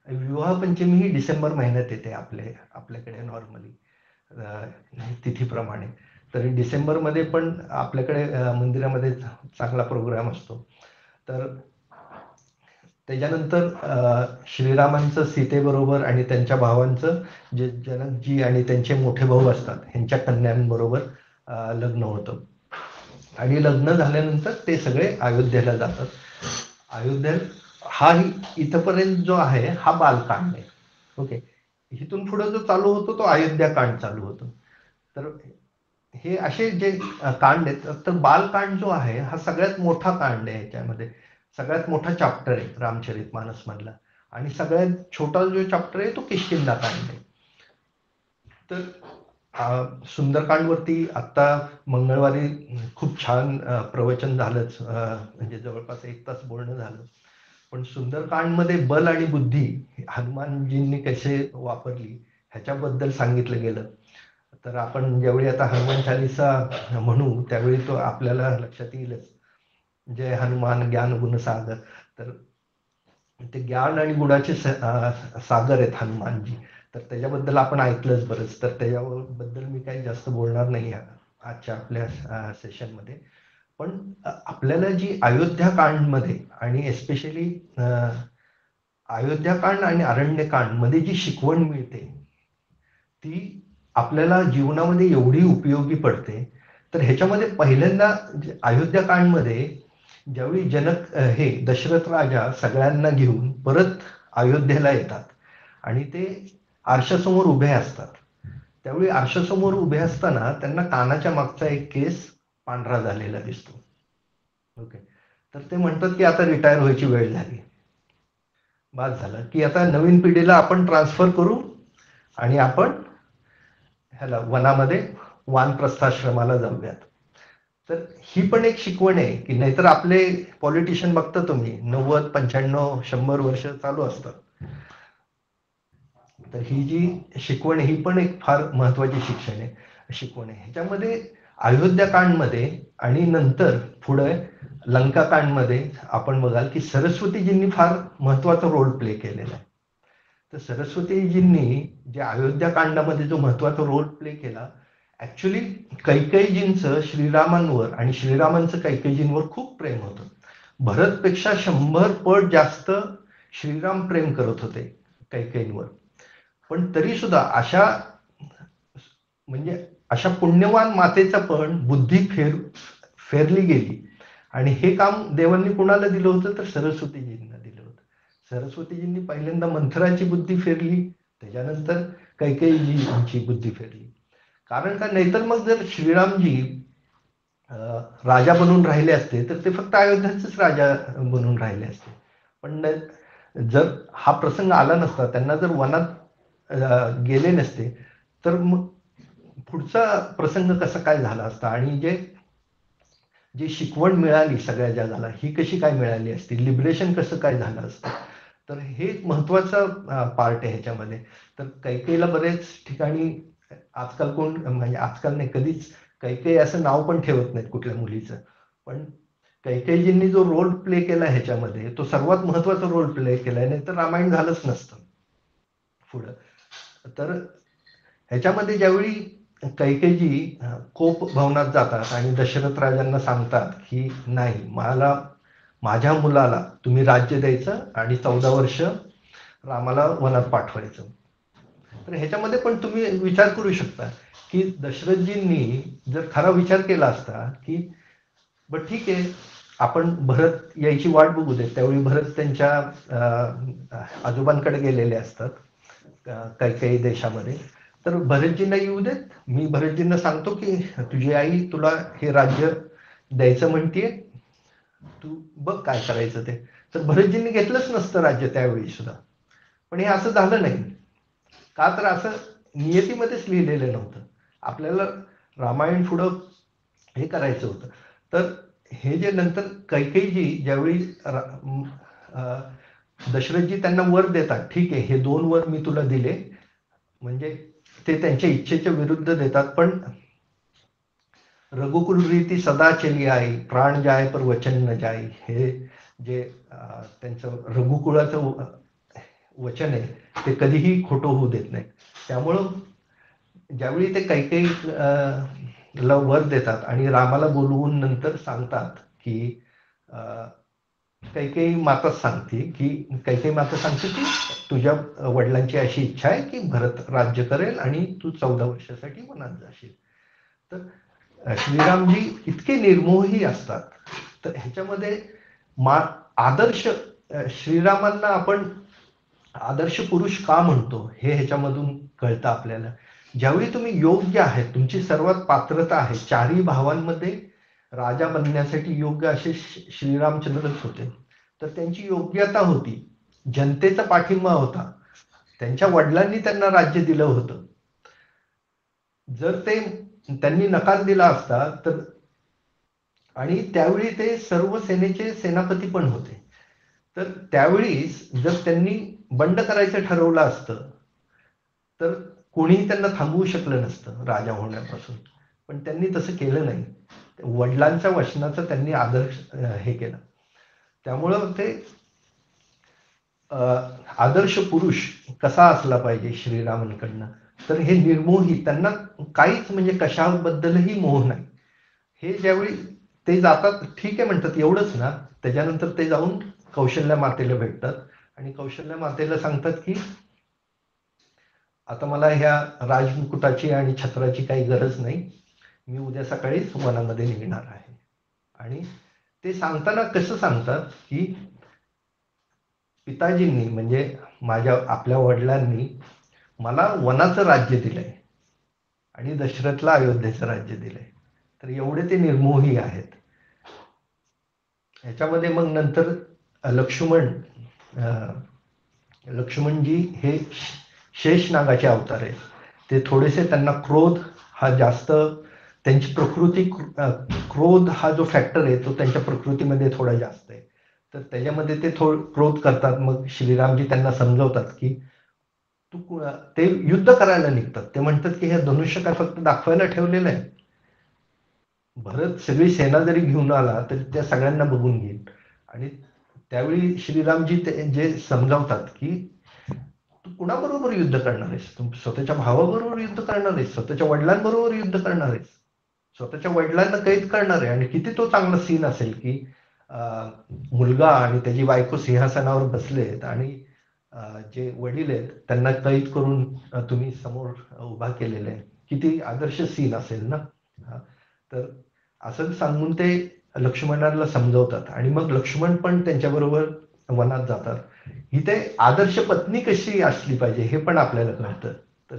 Speaker 2: विवाह पंचमी ही डिसेंबर महिन्यात येते आपल्याकडे नॉर्मली तिथीप्रमाणे. तरी डिसेंबरमध्ये पण आपल्याकडे मंदिरामध्ये चांगला प्रोग्राम असतो. तर त्याच्यानंतर श्रीरामांचं सीतेबरोबर आणि त्यांच्या भावांचं जे जनकजी आणि त्यांचे मोठे भाऊ असतात ह्यांच्या कन्यांबरोबर लग्न होतं आणि लग्न झाल्यानंतर ते सगळे अयोध्येला जातात. अयोध्येत हा इथपर्यंत जो आहे हा बालकांड आहे. ओके. इथून पुढे जो चालू होतो तो अयोध्याकांड चालू होतो. तर हे असे जे कांड आहेत, तर बालकांड जो आहे हा सगळ्यात मोठा कांड आहे. याच्यामध्ये सगळ्यात मोठा चॅप्टर आहे रामचरितमानस मधला आणि सगळ्यात छोटा जो चॅप्टर आहे तो किष्किंधा कांड आहे. तर सुंदरकांडवरती आता मंगळवारी खूप छान प्रवचन झालंच, म्हणजे जवळपास 1 तास बोलणं झालं. पण सुंदरकांडमध्ये बल आणि बुद्धी हनुमानजींनी कसे वापरली ह्याच्याबद्दल सांगितलं गेलं. तर आपण ज्यावेळी आता हनुमान चालीसा म्हणू त्यावेळी तो आपल्याला लक्षात येईलच, जय हनुमान ज्ञान गुण सागर. तर ते ज्ञान आणि गुणाचे सागर आहेत हनुमानजी. तर त्याच्याबद्दल आपण ऐकलंच बरंच. तर त्याच्याबद्दल मी काही जास्त बोलणार नाही आजच्या आपल्या सेशनमध्ये. पण आपल्याला जी अयोध्याकांडमध्ये आणि एस्पेशली अयोध्याकांड आणि अरण्यकांड मध्ये जी शिकवण मिळते ती आपल्याला जीवनामध्ये एवढी उपयोगी पडते. तर ह्याच्यामध्ये पहिल्यांदा अयोध्याकांडमध्ये ज्यावेळी हे दशरथ राजा सगळ्यांना घेऊन परत अयोध्येला येतात आणि ते आरशासमोर उभे असतात. त्यावेळी आरशासमोर उभे असताना त्यांना कानाच्या मागचा एक केस पांढरा झालेला दिसतो. ओके. तर ते म्हणतात की आता रिटायर व्हायची वेळ झाली, बाद झालं की आता नवीन पिढीला आपण ट्रान्सफर करू आणि आपण ह्याला वनामध्ये वानप्रस्थाश्रमाला जाऊयात. तर ही पण एक शिकवण आहे की नाहीतर आपले पॉलिटिशियन बघता तुम्ही 90, 95, 100 वर्ष चालू असतात. तर ही जी शिकवण ही पण एक फार महत्वाची शिकवण आहे. ह्याच्यामध्ये अयोध्या कांडमध्ये आणि नंतर पुढे लंका कांडमध्ये आपण बघाल की सरस्वतीजींनी फार महत्वाचा रोल प्ले केलेला आहे. तर सरस्वतीजींनी जे अयोध्या कांडामध्ये जो महत्वाचा रोल प्ले केला, ऍक्च्युली कैकेयीजींचं श्रीरामांवर आणि श्रीरामांचं कैकेयीजींवर खूप प्रेम होतं. भरतपेक्षा 100 पट जास्त श्रीराम प्रेम करत होते कैकेयींवर. पण तरी सुद्धा अशा पुण्यवान मातेचा पण बुद्धी फेरली गेली. आणि हे काम देवांनी कुणाला दिलं होतं तर सरस्वतीजींना दिलं होतं. सरस्वतीजींनी पहिल्यांदा मंथराची बुद्धी फेरली, त्याच्यानंतर कैकेयीजींची बुद्धी फेरली. कारण का, नाहीतर मग जर श्रीरामजी राजा बनून राहिले असते तर ते फक्त अयोध्याचेच राजा बनून राहिले असते. पण जर हा प्रसंग आला नसता, त्यांना जर वनात गेले नसते, तर मग पुढचा प्रसंग कसा काय झाला असता आणि जी शिकवण मिळाली सगळ्या जगाला ही कशी काय मिळाली असती, लिबरेशन कसं काय झालं असतं. तर हे एक महत्वाचा पार्ट आहे ह्याच्यामध्ये. तर कैकेयीला बरेच ठिकाणी आजकाल कोण, म्हणजे आजकाल नाही, कधीच कैकेयी असं नाव पण ठेवत नाहीत कुठल्या मुलीचं. पण कैकेयीजींनी जो रोल प्ले केला ह्याच्यामध्ये, तो सर्वात महत्वाचा रोल प्ले केलाय, नाही तर रामायण झालंच नसतं पुढं. तर ह्याच्यामध्ये ज्यावेळी कैकेयीजी कोप भवनात जातात आणि दशरथ राजांना सांगतात की नाही, माझ्या मुलाला तुम्ही राज्य द्यायचं आणि 14 वर्ष रामाला वनात पाठवायचं. तर ह्याच्यामध्ये पण तुम्ही विचार करू शकता की दशरथजींनी जर खरा विचार केला असता की बरं ठीक आहे, आपण भरत यायची वाट बघू देत. त्यावेळी भरत त्यांच्या आजोबांकडे गेलेले असतात काही देशामध्ये. तर भरतजींना येऊ देत, मी भरतजींना सांगतो की तुझी आई तुला हे राज्य द्यायचं म्हणतीये, तू बघ काय करायचं ते. तर भरतजींनी घेतलंच नसतं राज्य त्यावेळी सुद्धा. पण हे असं झालं नाही. का तर असं नियतीमध्येच लिहिलेलं नव्हतं. आपल्याला रामायण पुढं हे करायचं होतं. तर हे जे नंतर कैकेयीजी ज्यावेळी दशरथजी त्यांना वर देतात, ठीक आहे हे 2 वर मी तुला दिले, म्हणजे ते त्यांच्या इच्छेच्या विरुद्ध देतात. पण रघुकुल रीती सदा चली आई, प्राण जाय पर वचन न जाई, हे जे त्यांचं रघुकुळाचं वचन आहे ते कधीही खोटं होऊ देत नाही. त्यामुळं ज्यावेळी ते कैकेयीला वर देतात आणि रामाला बोलवून नंतर सांगतात की कैकेयी माता सांगते की तुझ्या वडिलांची अशी इच्छा आहे की भरत राज्य करेल आणि तू 14 वर्षासाठी वनात जाशील. तर श्रीरामजी इतके निर्मोही असतात. तर ह्याच्यामध्ये आदर्श श्रीरामांना आपण आदर्श पुरुष का म्हणतो हे ह्याच्यामधून कळतं आपल्याला. ज्यावेळी तुम्ही योग्य आहे, तुमची सर्वात पात्रता आहे, 4ही भावांमध्ये राजा बनण्यासाठी योग्य असे श्रीरामचंद्रच होते. तर त्यांची योग्यता होती, जनतेचा पाठिंबा होता, त्यांच्या वडिलांनी त्यांना राज्य दिलं होतं. जर त्यांनी नकार दिला असता तर, आणि त्यावेळी ते सर्व सेनेचे सेनापती पण होते, तर त्यावेळी जर त्यांनी बंड करायचं ठरवलं असतं तर कोणीही त्यांना थांबवू शकलं नसतं राजा होण्यापासून. पण त्यांनी तसं केलं नाही. वडिलांच्या वचनाचा त्यांनी आदर्श हे केलं. त्यामुळं ते आदर्श पुरुष कसा असला पाहिजे श्रीरामांकडनं, तर हे निर्मोही, त्यांना काहीच म्हणजे कशाबद्दलही मोह नाही. हे ज्यावेळी ते जातात, ठीक आहे म्हणतात एवढंच ना, त्याच्यानंतर ते जाऊन कौशल्या मातेला भेटतात आणि कौशल्या मातेला सांगतात की आता मला ह्या राजमुकुटाची आणि छत्राची काही गरज नाही, मी उद्या सकाळीच वनामध्ये निघणार आहे. आणि ते सांगताना कसं सांगतात की पिताजींनी, म्हणजे आपल्या वडिलांनी मला वनाचं राज्य दिलंय आणि दशरथला अयोध्येचं राज्य दिलंय. तर एवढे ते निर्मोही आहेत. ह्याच्यामध्ये मग नंतर लक्ष्मणजी हे शेषनागाचे अवतार आहेत. ते थोडेसे त्यांना क्रोध हा जास्त, त्यांची प्रकृती क्रोध हा जो फॅक्टर आहे तो त्यांच्या प्रकृतीमध्ये थोडा जास्त आहे. तर त्याच्यामध्ये ते क्रोध करतात. मग श्रीरामजी त्यांना समजवतात की ते युद्ध करायला निघतात. ते म्हणतात की हे धनुष्य काय फक्त दाखवायला ठेवलेलं आहे. भरत सगळी सेना जरी घेऊन आला तरी त्या सगळ्यांना बघून घेईल. आणि त्यावेळी श्रीरामजी जे समजावतात की तू कुणाबरोबर युद्ध करणार आहेस? तू स्वतःच्या भावाबरोबर युद्ध करणार आहेस? स्वतःच्या वडिलांबरोबर युद्ध करणार आहेस? स्वतःच्या वडिलांना कैद करणार आहे. आणि किती तो चांगला सीन असेल की मुलगा आणि त्याची बायको सिंहासनावर बसलेत आणि जे वडील आहेत त्यांना कैद करून तुम्ही समोर उभा केलेले आहे. किती आदर्श सीन असेल ना. तर असं सांगून ते लक्ष्मणाला समजवतात. आणि मग लक्ष्मण पण त्यांच्याबरोबर वनात जातात. इथे आदर्श पत्नी कशी असली पाहिजे हे पण आपल्याला कळतं. तर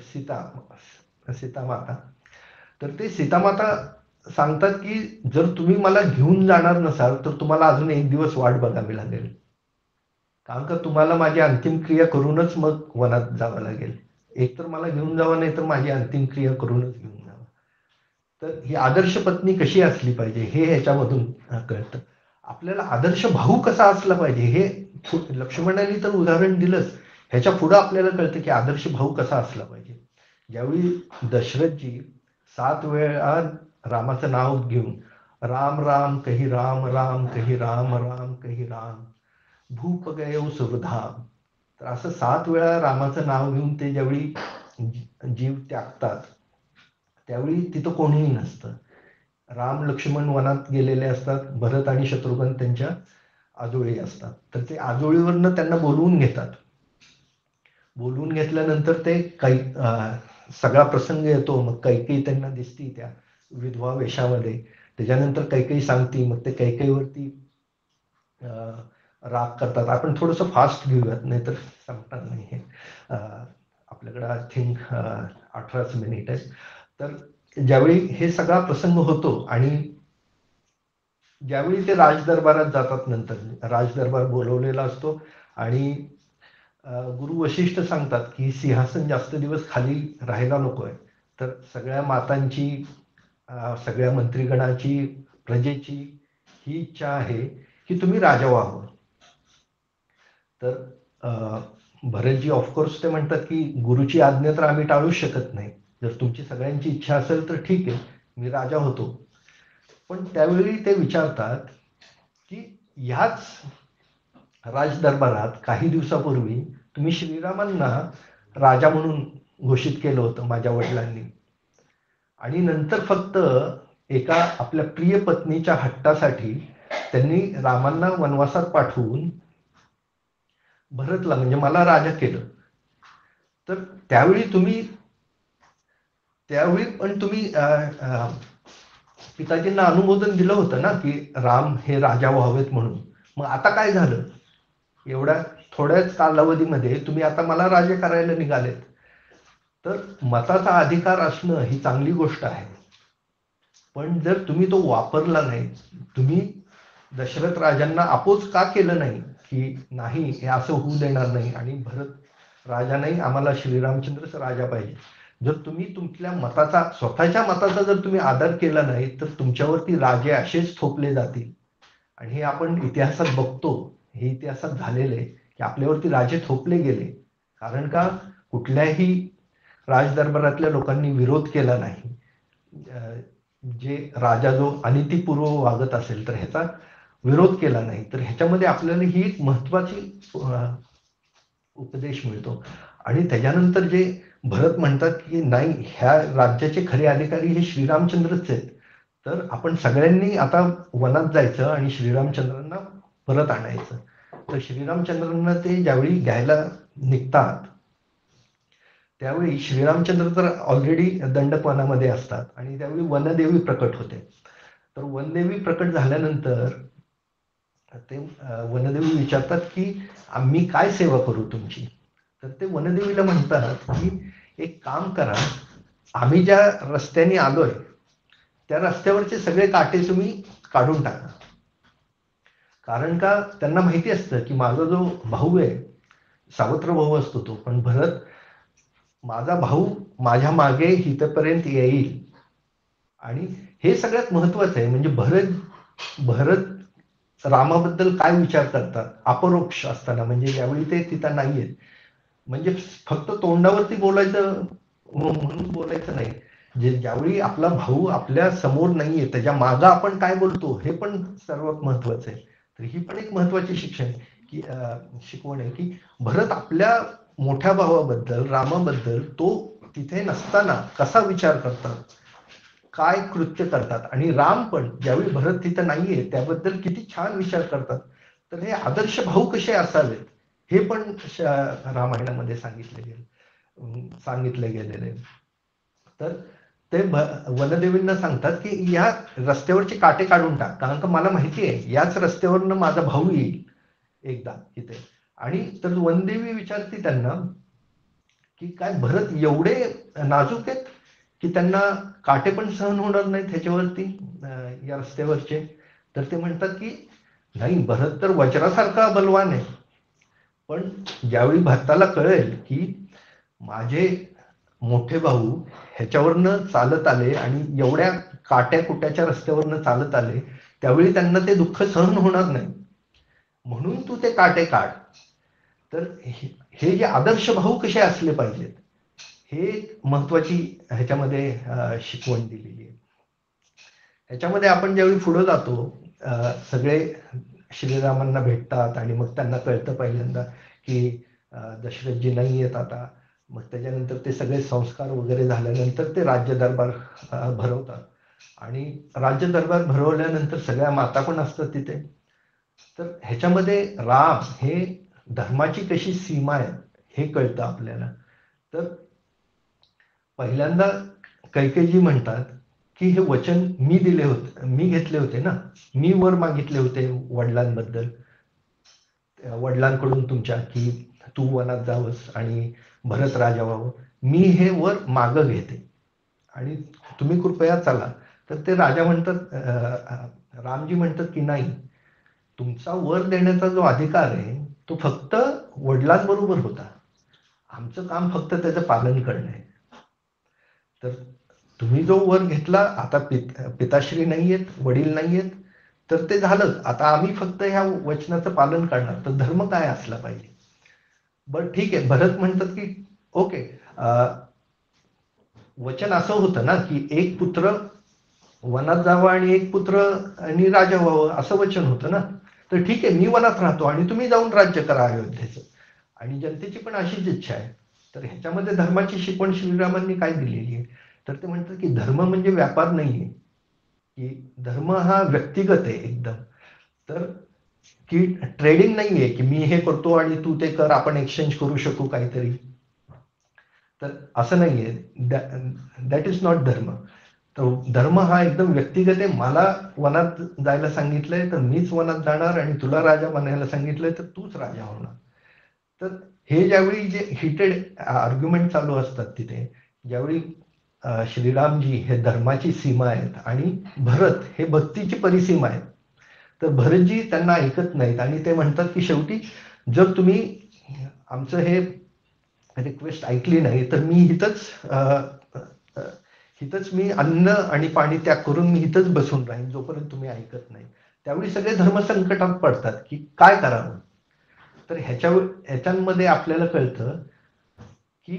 Speaker 2: सीतामाता, तर ते सीतामाता सांगतात की जर तुम्ही मला घेऊन जाणार नसाल तर तुम्हाला अजून एक दिवस वाट बघावी लागेल. कारण का तुम्हाला माझी अंतिम क्रिया करूनच मग वनात जावं लागेल. एक तर मला घेऊन जावं, नाही तर माझी अंतिम क्रिया करूनच घेऊन जावं. तर ही आदर्श पत्नी कशी असली पाहिजे हे ह्याच्यामधून कळतं. आपल्याला आदर्श भाऊ कसा असला पाहिजे हे लक्ष्मणाने तर उदाहरण दिलंच. ह्याच्या पुढं आपल्याला कळतं की आदर्श भाऊ कसा असला पाहिजे. ज्यावेळी दशरथजी 7 वेळा रामाचं नाव घेऊन राम राम कही राम, राम कही राम, राम कही राम, भूप गयो सुरधाम. तर असं 7 वेळा रामाचं नाव घेऊन ते ज्यावेळी जीव त्यागतात त्यावेळी तिथं कोणीही नसतं. राम लक्ष्मण वनात गेलेले असतात. भरत आणि शत्रुघ्न त्यांच्या आजोळी असतात. तर ते आजोळीवरनं त्यांना बोलवून घेतात. बोलवून घेतल्यानंतर ते काही सगळा प्रसंग येतो. मग कैकेयी त्यांना दिसती त्या विधवा वेशामध्ये. त्याच्यानंतर कैकेयी सांगती. मग ते कैकेयीवरती राग करतात. आपण थोडंसं फास्ट घेऊयात नाही तर संपणार नाही हे. आपल्याकडे आय थिंक 18 मिनिट आहे. तर ज्यावेळी हे सगळा प्रसंग होतो आणि ज्यावेळी ते राजदरबारात जातात, नंतर राजदरबार बोलवलेला असतो आणि गुरु वशिष्ठ सांगतात की सिंहासन जास्त दिवस खाली राहायला नको आहे. तर सगळ्या मातांची, सगळ्या मंत्रीगणाची, प्रजेची ही इच्छा आहे की तुम्ही राजा व्हावं. तर भरतजी ऑफकोर्स ते म्हणतात की गुरुची आज्ञा तर आम्ही टाळूच शकत नाही. जर तुमची सगळ्यांची इच्छा असेल तर ठीक आहे, मी राजा होतो. पण त्यावेळी ते विचारतात की ह्याच राजदरबारात काही दिवसापूर्वी तुम्ही श्रीरामांना राजा म्हणून घोषित केलं होतं माझ्या वडिलांनी. आणि नंतर फक्त एका आपल्या प्रिय पत्नीच्या हट्टासाठी त्यांनी रामांना वनवासात पाठवून भरतला म्हणजे मला राजा केलं. तर त्यावेळी पण तुम्ही पिताजींना अनुमोदन दिलं होतं ना की राम हे राजा व्हावेत म्हणून. मग आता काय झालं? एवढ्या थोड्याच कालावधीमध्ये तुम्ही आता मला राजे करायला निघालेत. तर मताचा अधिकार असणं ही चांगली गोष्ट आहे. पण जर तुम्ही तो वापरला नाही, तुम्ही दशरथ राजांना अपोज का केलं नाही की नाही हे असं होऊ देणार नाही आणि भरत राजा नाही, आम्हाला श्रीरामचंद्रच राजा पाहिजे. जर तुम्ही तुमच्या मताचा, स्वतःच्या मताचा जर तुम्ही आदर केला नाही तर तुमच्यावरती राजे असेच थोपले जातील. आणि हे आपण इतिहासात बघतो, हे इतिहासात झालेलं आहे की आपल्यावरती राजे थोपले गेले. कारण का कुठल्याही राजदरबारातल्या लोकांनी विरोध केला नाही. जे राजा जो अनितीपूर्व वागत असेल तर ह्याचा विरोध केला नाही. तर ह्याच्यामध्ये आपल्याला ही एक महत्वाची उपदेश मिळतो. आणि त्याच्यानंतर जे भरत म्हणतात की नाही, ह्या राज्याचे खरे अधिकारी हे श्रीरामचंद्रच आहेत. तर आपण सगळ्यांनी आता वनात जायचं आणि श्रीरामचंद्रांना परत आणायचं. तर श्रीरामचंद्रांना ते ज्यावेळी घ्यायला निघतात त्यावेळी श्रीरामचंद्र तर ऑलरेडी दंडकवनामध्ये असतात आणि त्यावेळी वनदेवी प्रकट होते. तर वनदेवी प्रकट झाल्यानंतर ते वनदेवी विचारतात की आम्ही काय सेवा करू तुमची. तर ते वनदेवीला म्हणतात की एक काम करा, आम्ही ज्या रस्त्याने आलोय त्या रस्त्यावरचे सगळे काटे तुम्ही काढून टाका. कारण का त्यांना माहिती असतं की माझा जो भाऊ आहे, सावत्र भाऊ असतो तो, पण भरत माझा भाऊ माझ्या मागे इथपर्यंत येईल. आणि हे सगळ्यात महत्वाचं आहे. म्हणजे भरत रामाबद्दल काय विचार करतात अपरोक्ष असताना, म्हणजे ज्यावेळी ते तिथं नाहीयेत, म्हणजे फक्त तोंडावरती बोलायचं म्हणून बोलायचं नाही, जे ज्यावेळी आपला भाऊ आपल्या समोर नाहीये त्याच्या मागं आपण काय बोलतो हे पण सर्वात महत्वाचं आहे. तर ही पण एक महत्वाची शिकवण आहे की भरत आपल्या मोठ्या भावाबद्दल रामाबद्दल तो तिथे नसताना कसा विचार करतात, काय कृत्य करतात, आणि राम पण ज्यावेळी भरत तिथं नाहीये त्याबद्दल किती छान विचार करतात. तर हे आदर्श भाऊ कसे असावेत हे पण रामायणामध्ये सांगितले गेलेले. तर ते वनदेवींना सांगतात की या रस्त्यावरचे काटे काढून टाक, कारण का मला माहिती आहे याच रस्त्यावरनं माझा भाऊ येईल एकदा इथे. आणि तर वनदेवी विचारते त्यांना की काय भरत एवढे नाजूक आहेत की त्यांना काटे पण सहन होणार नाहीत ह्याच्यावरती, या रस्त्यावरचे. तर ते म्हणतात की नाही, भरत तर वज्रासारखा बलवान आहे. पण ज्यावेळी भरताला कळेल की माझे मोठे भाऊ ह्याच्यावरनं चालत आले आणि एवढ्या काट्या कुट्याच्या रस्त्यावरनं चालत आले, त्यावेळी त्यांना ते दुःख सहन होणार नाही, म्हणून तू ते काटे काढ. तर हे जे आदर्श भाऊ कसे असले पाहिजेत हे महत्वाची ह्याच्यामध्ये शिकवण दिलेली आहे. ह्याच्यामध्ये आपण ज्यावेळी पुढे जातो, सगळे श्रीरामांना भेटतात आणि मग त्यांना कळतं पहिल्यांदा की दशरथजी नाही येत आता. मग त्याच्यानंतर ते सगळे संस्कार वगैरे झाल्यानंतर ते राज्य दरबार भरवतात. आणि राज्य दरबार भरवल्यानंतर सगळ्या माता पण असतात तिथे. तर ह्याच्यामध्ये राम हे धर्माची कशी सीमा आहे हे कळतं आपल्याला. तर पहिल्यांदा कैकेयी म्हणतात की हे वचन मी दिले होते, मी घेतले होते ना, मी वर मागितले होते वडिलांबद्दल, वडिलांकडून तुमच्या, की तू वनात जावंस आणि भरत राजा व्हावं. मी हे वर मागं घेते आणि तुम्ही कृपया चला. तर ते राजा म्हणतात, रामजी म्हणतात की नाही, तुमचा वर देण्याचा जो अधिकार आहे तो फक्त वडिलांबरोबर होता, आमचं काम फक्त त्याचं पालन करणं आहे. तर तुम्ही जो वर घेतला, आता पिताश्री नाहीयेत, वडील नाहीयेत, तर ते झालं. आता आम्ही फक्त ह्या वचनाचं पालन करणार. तर धर्म काय असला पाहिजे. बरं ठीक आहे, भरत म्हणतात की ओके, वचन असं होतं ना की एक पुत्र वनात जावं आणि एक पुत्र आणि राजा व्हावं, असं वचन होतं ना. तर ठीक आहे, मी वनात राहतो आणि तुम्ही जाऊन राज्य करा अयोध्येचं, आणि जनतेची पण अशीच इच्छा आहे. तर ह्याच्यामध्ये धर्माची शिकवण श्रीरामांनी काय दिलेली आहे, तर ते म्हणतात की धर्म म्हणजे व्यापार नाहीये, की धर्म हा व्यक्तिगत आहे एकदम. तर की ट्रेडिंग नाहीये की मी हे करतो आणि तू ते कर, आपण एक्सचेंज करू शकू काहीतरी. तर असं नाहीये, दॅट इज नॉट धर्म. तर धर्म हा एकदम व्यक्तिगत आहे. मला वनात जायला सांगितलंय तर मीच वनात जाणार, आणि तुला राजा बनायला सांगितलंय तर तूच राजा होणार. तर हे ज्यावेळी जे हिटेड आर्ग्युमेंट चालू असतात तिथे, ज्यावेळी श्रीरामजी हे धर्माची सीमा आहेत आणि भरत हे भक्तीची परिसीमा आहेत, तर भरतजी त्यांना ऐकत नाहीत आणि ते म्हणतात की शेवटी जर तुम्ही आमचं हे रिक्वेस्ट ऐकली नाही तर मी इथंच मी अन्न आणि पाणी त्याग करून मी इथंच बसून राहीन जोपर्यंत तुम्ही ऐकत नाही. त्यावेळी सगळे धर्म संकटात पडतात की काय करावं. तर ह्याच्यामध्ये आपल्याला कळतं की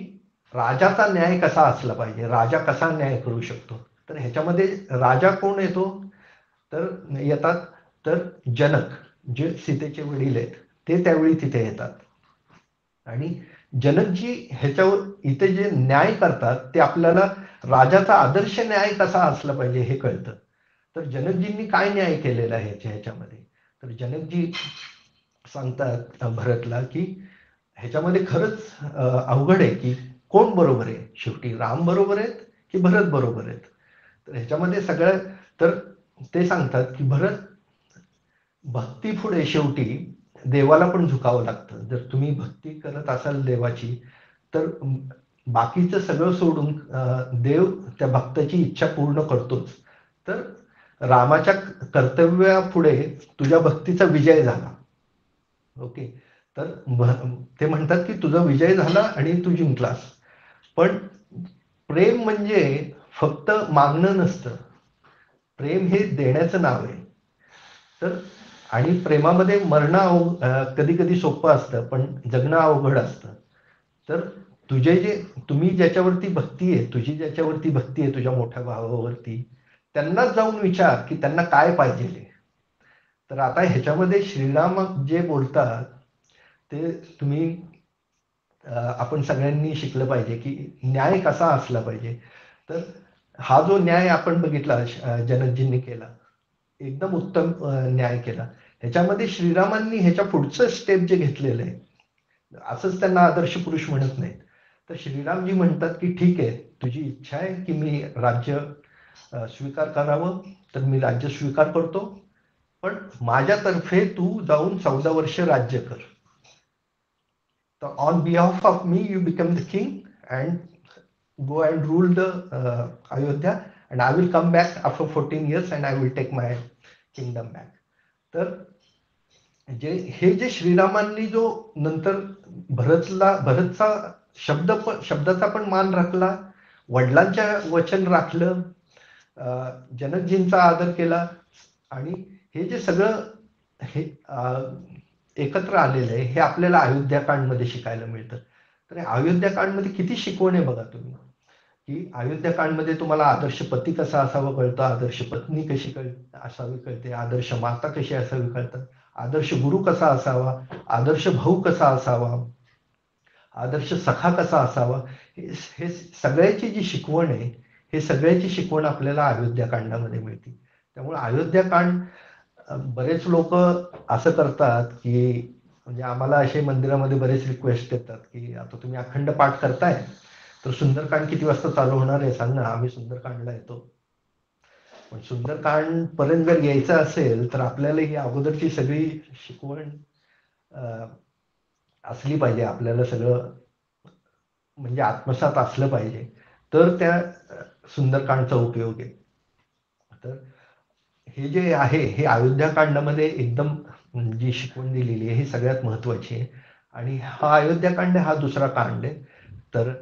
Speaker 2: राजाचा न्याय कसा असला पाहिजे, राजा कसा न्याय करू शकतो. तर ह्याच्यामध्ये राजा कोण येतो, तर येतात तर जनक, जे सीतेचे वडील आहेत, ते त्यावेळी तिथे येतात. आणि जनकजी ह्याच्यावर इथे जे न्याय करतात ते आपल्याला राजाचा आदर्श न्याय कसा असला पाहिजे हे कळतं. तर जनकजींनी काय न्याय केलेला आहे ह्याच्यामध्ये, तर जनकजी सांगतात भरतला की ह्याच्यामध्ये खरंच अवघड आहे की कोण बरोबर आहे, शेवटी राम बरोबर आहेत की भरत बरोबर आहेत. तर ह्याच्यामध्ये सगळं, तर ते सांगतात की भरत, भक्ती पुढे शेवटी देवाला पण झुकावं लागतं. जर तुम्ही भक्ती करत असाल देवाची, तर बाकीचं सगळं सोडून देव त्या भक्ताची इच्छा पूर्ण करतोच. तर रामाच्या कर्तव्यापुढे तुझ्या भक्तीचा विजय झाला. ओके. तर ते म्हणतात की तुझा विजय झाला आणि तू जिंकलास. पण प्रेम म्हणजे फक्त मागणं नसतं, प्रेम हे देण्याचं नाव आहे. तर आणि प्रेमामध्ये मरणं कधी कधी सोपं असतं, पण जगणं अवघड असतं. तर तुम्ही ज्याच्यावरती भक्ती आहे, तुझी ज्याच्यावरती भक्ती आहे, तुझ्या मोठ्या भावावरती, त्यांनाच जाऊन विचार की त्यांना काय पाहिजे. तर आता ह्याच्यामध्ये श्रीराम जे बोलतात ते तुम्ही आपण सगळ्यांनी शिकलं पाहिजे की न्याय कसा असला पाहिजे. तर हा जो न्याय आपण बघितला जनकजींनी केला, एकदम उत्तम न्याय केला. ह्याच्यामध्ये श्रीरामांनी ह्याच्या पुढचं स्टेप जे घेतलेलं आहे, असंच त्यांना आदर्श पुरुष म्हणत नाहीत. तर श्रीरामजी म्हणतात की ठीक आहे, तुझी इच्छा आहे की मी राज्य स्वीकार करावं, तर मी राज्य स्वीकार करतो, पण माझ्यातर्फे तू जाऊन 14 वर्ष राज्य कर. तर on behalf of me you become the king and go and rule the Ayodhya, and I will come back after 14 years and I will take my kingdom back. तर जे श्रीरामांनी जो नंतर भरतचा शब्दाचा पण मान राखला, वडिलांच्या वचन राखलं, जनकजींचा आदर केला, आणि हे जे सगळं हे एकत्र आलेलं आहे, हे आपल्याला अयोध्याकांडमध्ये शिकायला मिळतं. तर अयोध्याकांडमध्ये किती शिकवण आहे बघा तुम्ही, की अयोध्याकांडमध्ये तुम्हाला आदर्श पती कसा असावा कळतं, आदर्श पत्नी कशी असावी कळते, आदर्श माता कशी असावी कळतात, आदर्श गुरु कसा असावा, आदर्श भाऊ कसा असावा, आदर्श सखा कसा असावा. हे सगळ्याची जी शिकवण आहे, हे सगळ्याची शिकवण आपल्याला अयोध्याकांडामध्ये मिळते. त्यामुळे अयोध्याकांड बरेच लोक असं करतात की, म्हणजे आम्हाला असे मंदिरामध्ये बरेच रिक्वेस्ट येतात की आता तुम्ही अखंड पाठ करताय, तर सुंदरकांड किती वाजता चालू होणार आहे सांग ना, आम्ही सुंदरकांडला येतो. पण सुंदरकांड पर्यंत जर यायचं असेल तर आपल्याला ही अगोदरची सगळी शिकवण असली पाहिजे, आपल्याला सगळं म्हणजे आत्मसात असलं पाहिजे, तर त्या सुंदरकांडचा उपयोग आहे. तर हे जे आहे, हे अयोध्याकांडामध्ये एकदम जी शिकवण दिलेली आहे ही सगळ्यात महत्वाची आहे. आणि हा अयोध्याकांड हा दुसरा कांड आहे. तर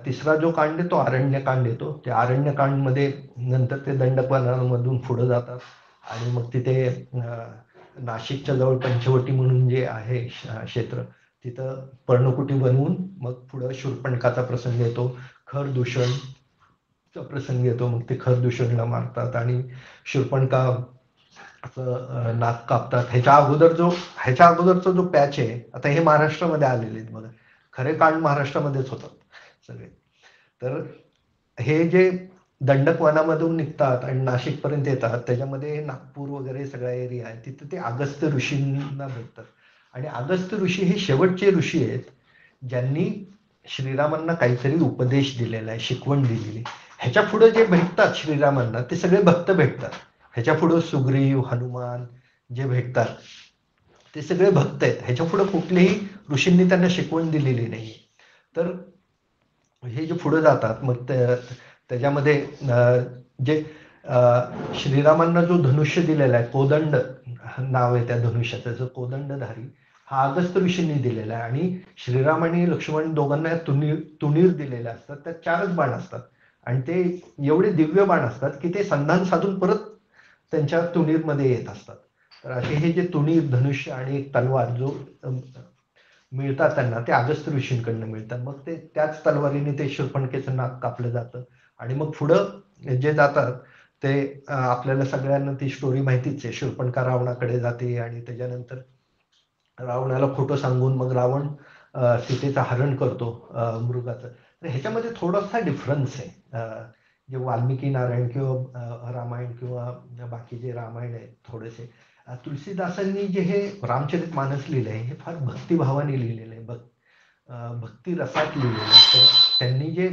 Speaker 2: तिसरा जो कांड आहे तो अरण्यकांड येतो. त्या अरण्यकांडमध्ये नंतर ते दंडकवनामधून पुढे जातात आणि मग तिथे नाशिकच्या जवळ पंचवटी म्हणून जे आहे क्षेत्र, तिथं पर्णकुटी बनवून मग पुढं शूर्पणखाचा प्रसंग येतो, खरदूषणचा प्रसंग येतो. मग ते खरदूषणला मारतात आणि शूर्पणखा नाक कापतात. ह्याच्या अगोदरचा जो पॅच आहे, आता हे महाराष्ट्रामध्ये आलेले आहेत बघा, खरे कांड महाराष्ट्रामध्येच होतात सगळे. तर हे जे दंडक वनामधून निघतात आणि नाशिक पर्यंत येतात, त्याच्यामध्ये नागपूर वगैरे सगळा एरिया आहे, तिथे ते अगस्त्य ऋषींना भेटतात. आणि अगस्त्य ऋषी हे शेवटचे ऋषी आहेत ज्यांनी श्रीरामांना काहीतरी उपदेश दिलेला आहे, शिकवण दिलेली. ह्याच्या पुढे जे भेटतात श्रीरामांना ते सगळे भक्त भेटतात. ह्याच्या पुढे सुग्रीव, हनुमान जे भेटतात ते सगळे भक्त आहेत. ह्याच्या पुढे कुठलेही ऋषींनी त्यांना शिकवण दिलेली नाही. तर हे जे पुढे जातात मग त्याच्यामध्ये जे श्रीरामांना जो धनुष्य दिलेला आहे, कोदंड नाव आहे त्या धनुष्याचं, जो कोदंडधारी हा अगस्त्य ऋषींनी दिलेला आहे. आणि श्रीराम आणि लक्ष्मण दोघांना तुणीर दिलेल्या असतात, त्यात 4च बाण असतात आणि ते एवढे दिव्य बाण असतात की ते संधान साधून परत त्यांच्या तुणीरमध्ये येत असतात. तर असे हे जे तुणीर, धनुष्य आणि तलवार जो मिळतात त्यांना, ते अगस्त्य ऋषींकडनं मिळतात. मग ते त्याच तलवारीने ते शूर्पणखेचं नाक कापलं जातं. आणि मग पुढं जे जातात ते आपल्याला सगळ्यांना ती स्टोरी माहितीच आहे. शूर्पणखा रावणाकडे जाते आणि त्याच्यानंतर रावणाला खोटं सांगून मग रावण सीतेचं हरण करतो मृगाचं. तर ह्याच्यामध्ये थोडासा डिफरन्स आहे. जे वाल्मिकी नारायण किंवा रामायण किंवा बाकी जे रामायण आहेत थोडेसे, तुलसीदासांनी जे हे रामचरित मानस लिहिलं आहे हे फार भक्तिभावाने लिहिलेलं आहे, भक्ती रसात लिहिलेलं आहे. तर त्यांनी जे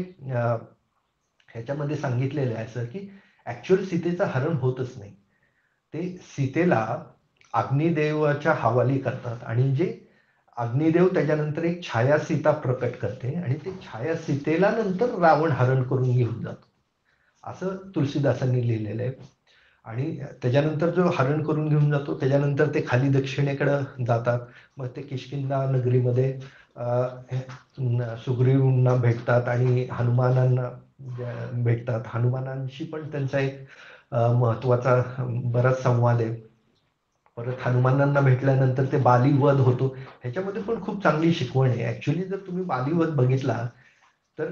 Speaker 2: ह्याच्यामध्ये सांगितलेलं आहे असं की ऍक्च्युअल सीतेचं हरण होतच नाही, ते सीतेला अग्निदेवाच्या हवाली करतात आणि जे अग्निदेव त्याच्यानंतर एक छाया सीता प्रकट करते आणि ते छाया सीतेला नंतर रावण हरण करून घेऊन जातो, असं तुलसीदासांनी लिहिलेलं आहे. आणि त्याच्यानंतर जो हरण करून घेऊन जातो त्याच्यानंतर ते खाली दक्षिणेकडे जातात. मग ते किष्किंधा नगरीमध्ये सुग्रीवांना भेटतात आणि हनुमानांना भेटतात. हनुमानांशी पण त्यांचा एक महत्वाचा बराच संवाद आहे. परत हनुमानांना भेटल्यानंतर ते बालीवध होतो, ह्याच्यामध्ये पण खूप चांगली शिकवण आहे. ऍक्च्युली जर तुम्ही बालीवध बघितला तर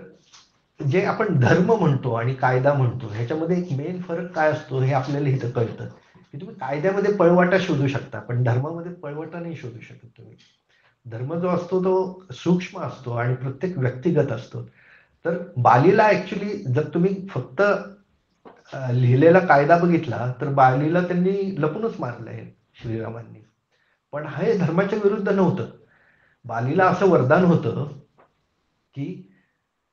Speaker 2: जे आपण धर्म म्हणतो आणि कायदा म्हणतो ह्याच्यामध्ये एक मेन फरक काय असतो हे आपल्याला इथं कळतं, की तुम्ही कायद्यामध्ये पळवाटा शोधू शकता पण धर्मामध्ये पळवाटा नाही शोधू शकत तुम्ही. धर्म जो असतो तो सूक्ष्म असतो आणि प्रत्येक व्यक्तिगत असतो. तर बालीला ऍक्च्युली जर तुम्ही फक्त लिहिलेला कायदा बघितला तर बालीला त्यांनी लपूनच मारलंय श्रीरामांनी. पण हे धर्माच्या विरुद्ध नव्हतं. बालीला असं वरदान होतं की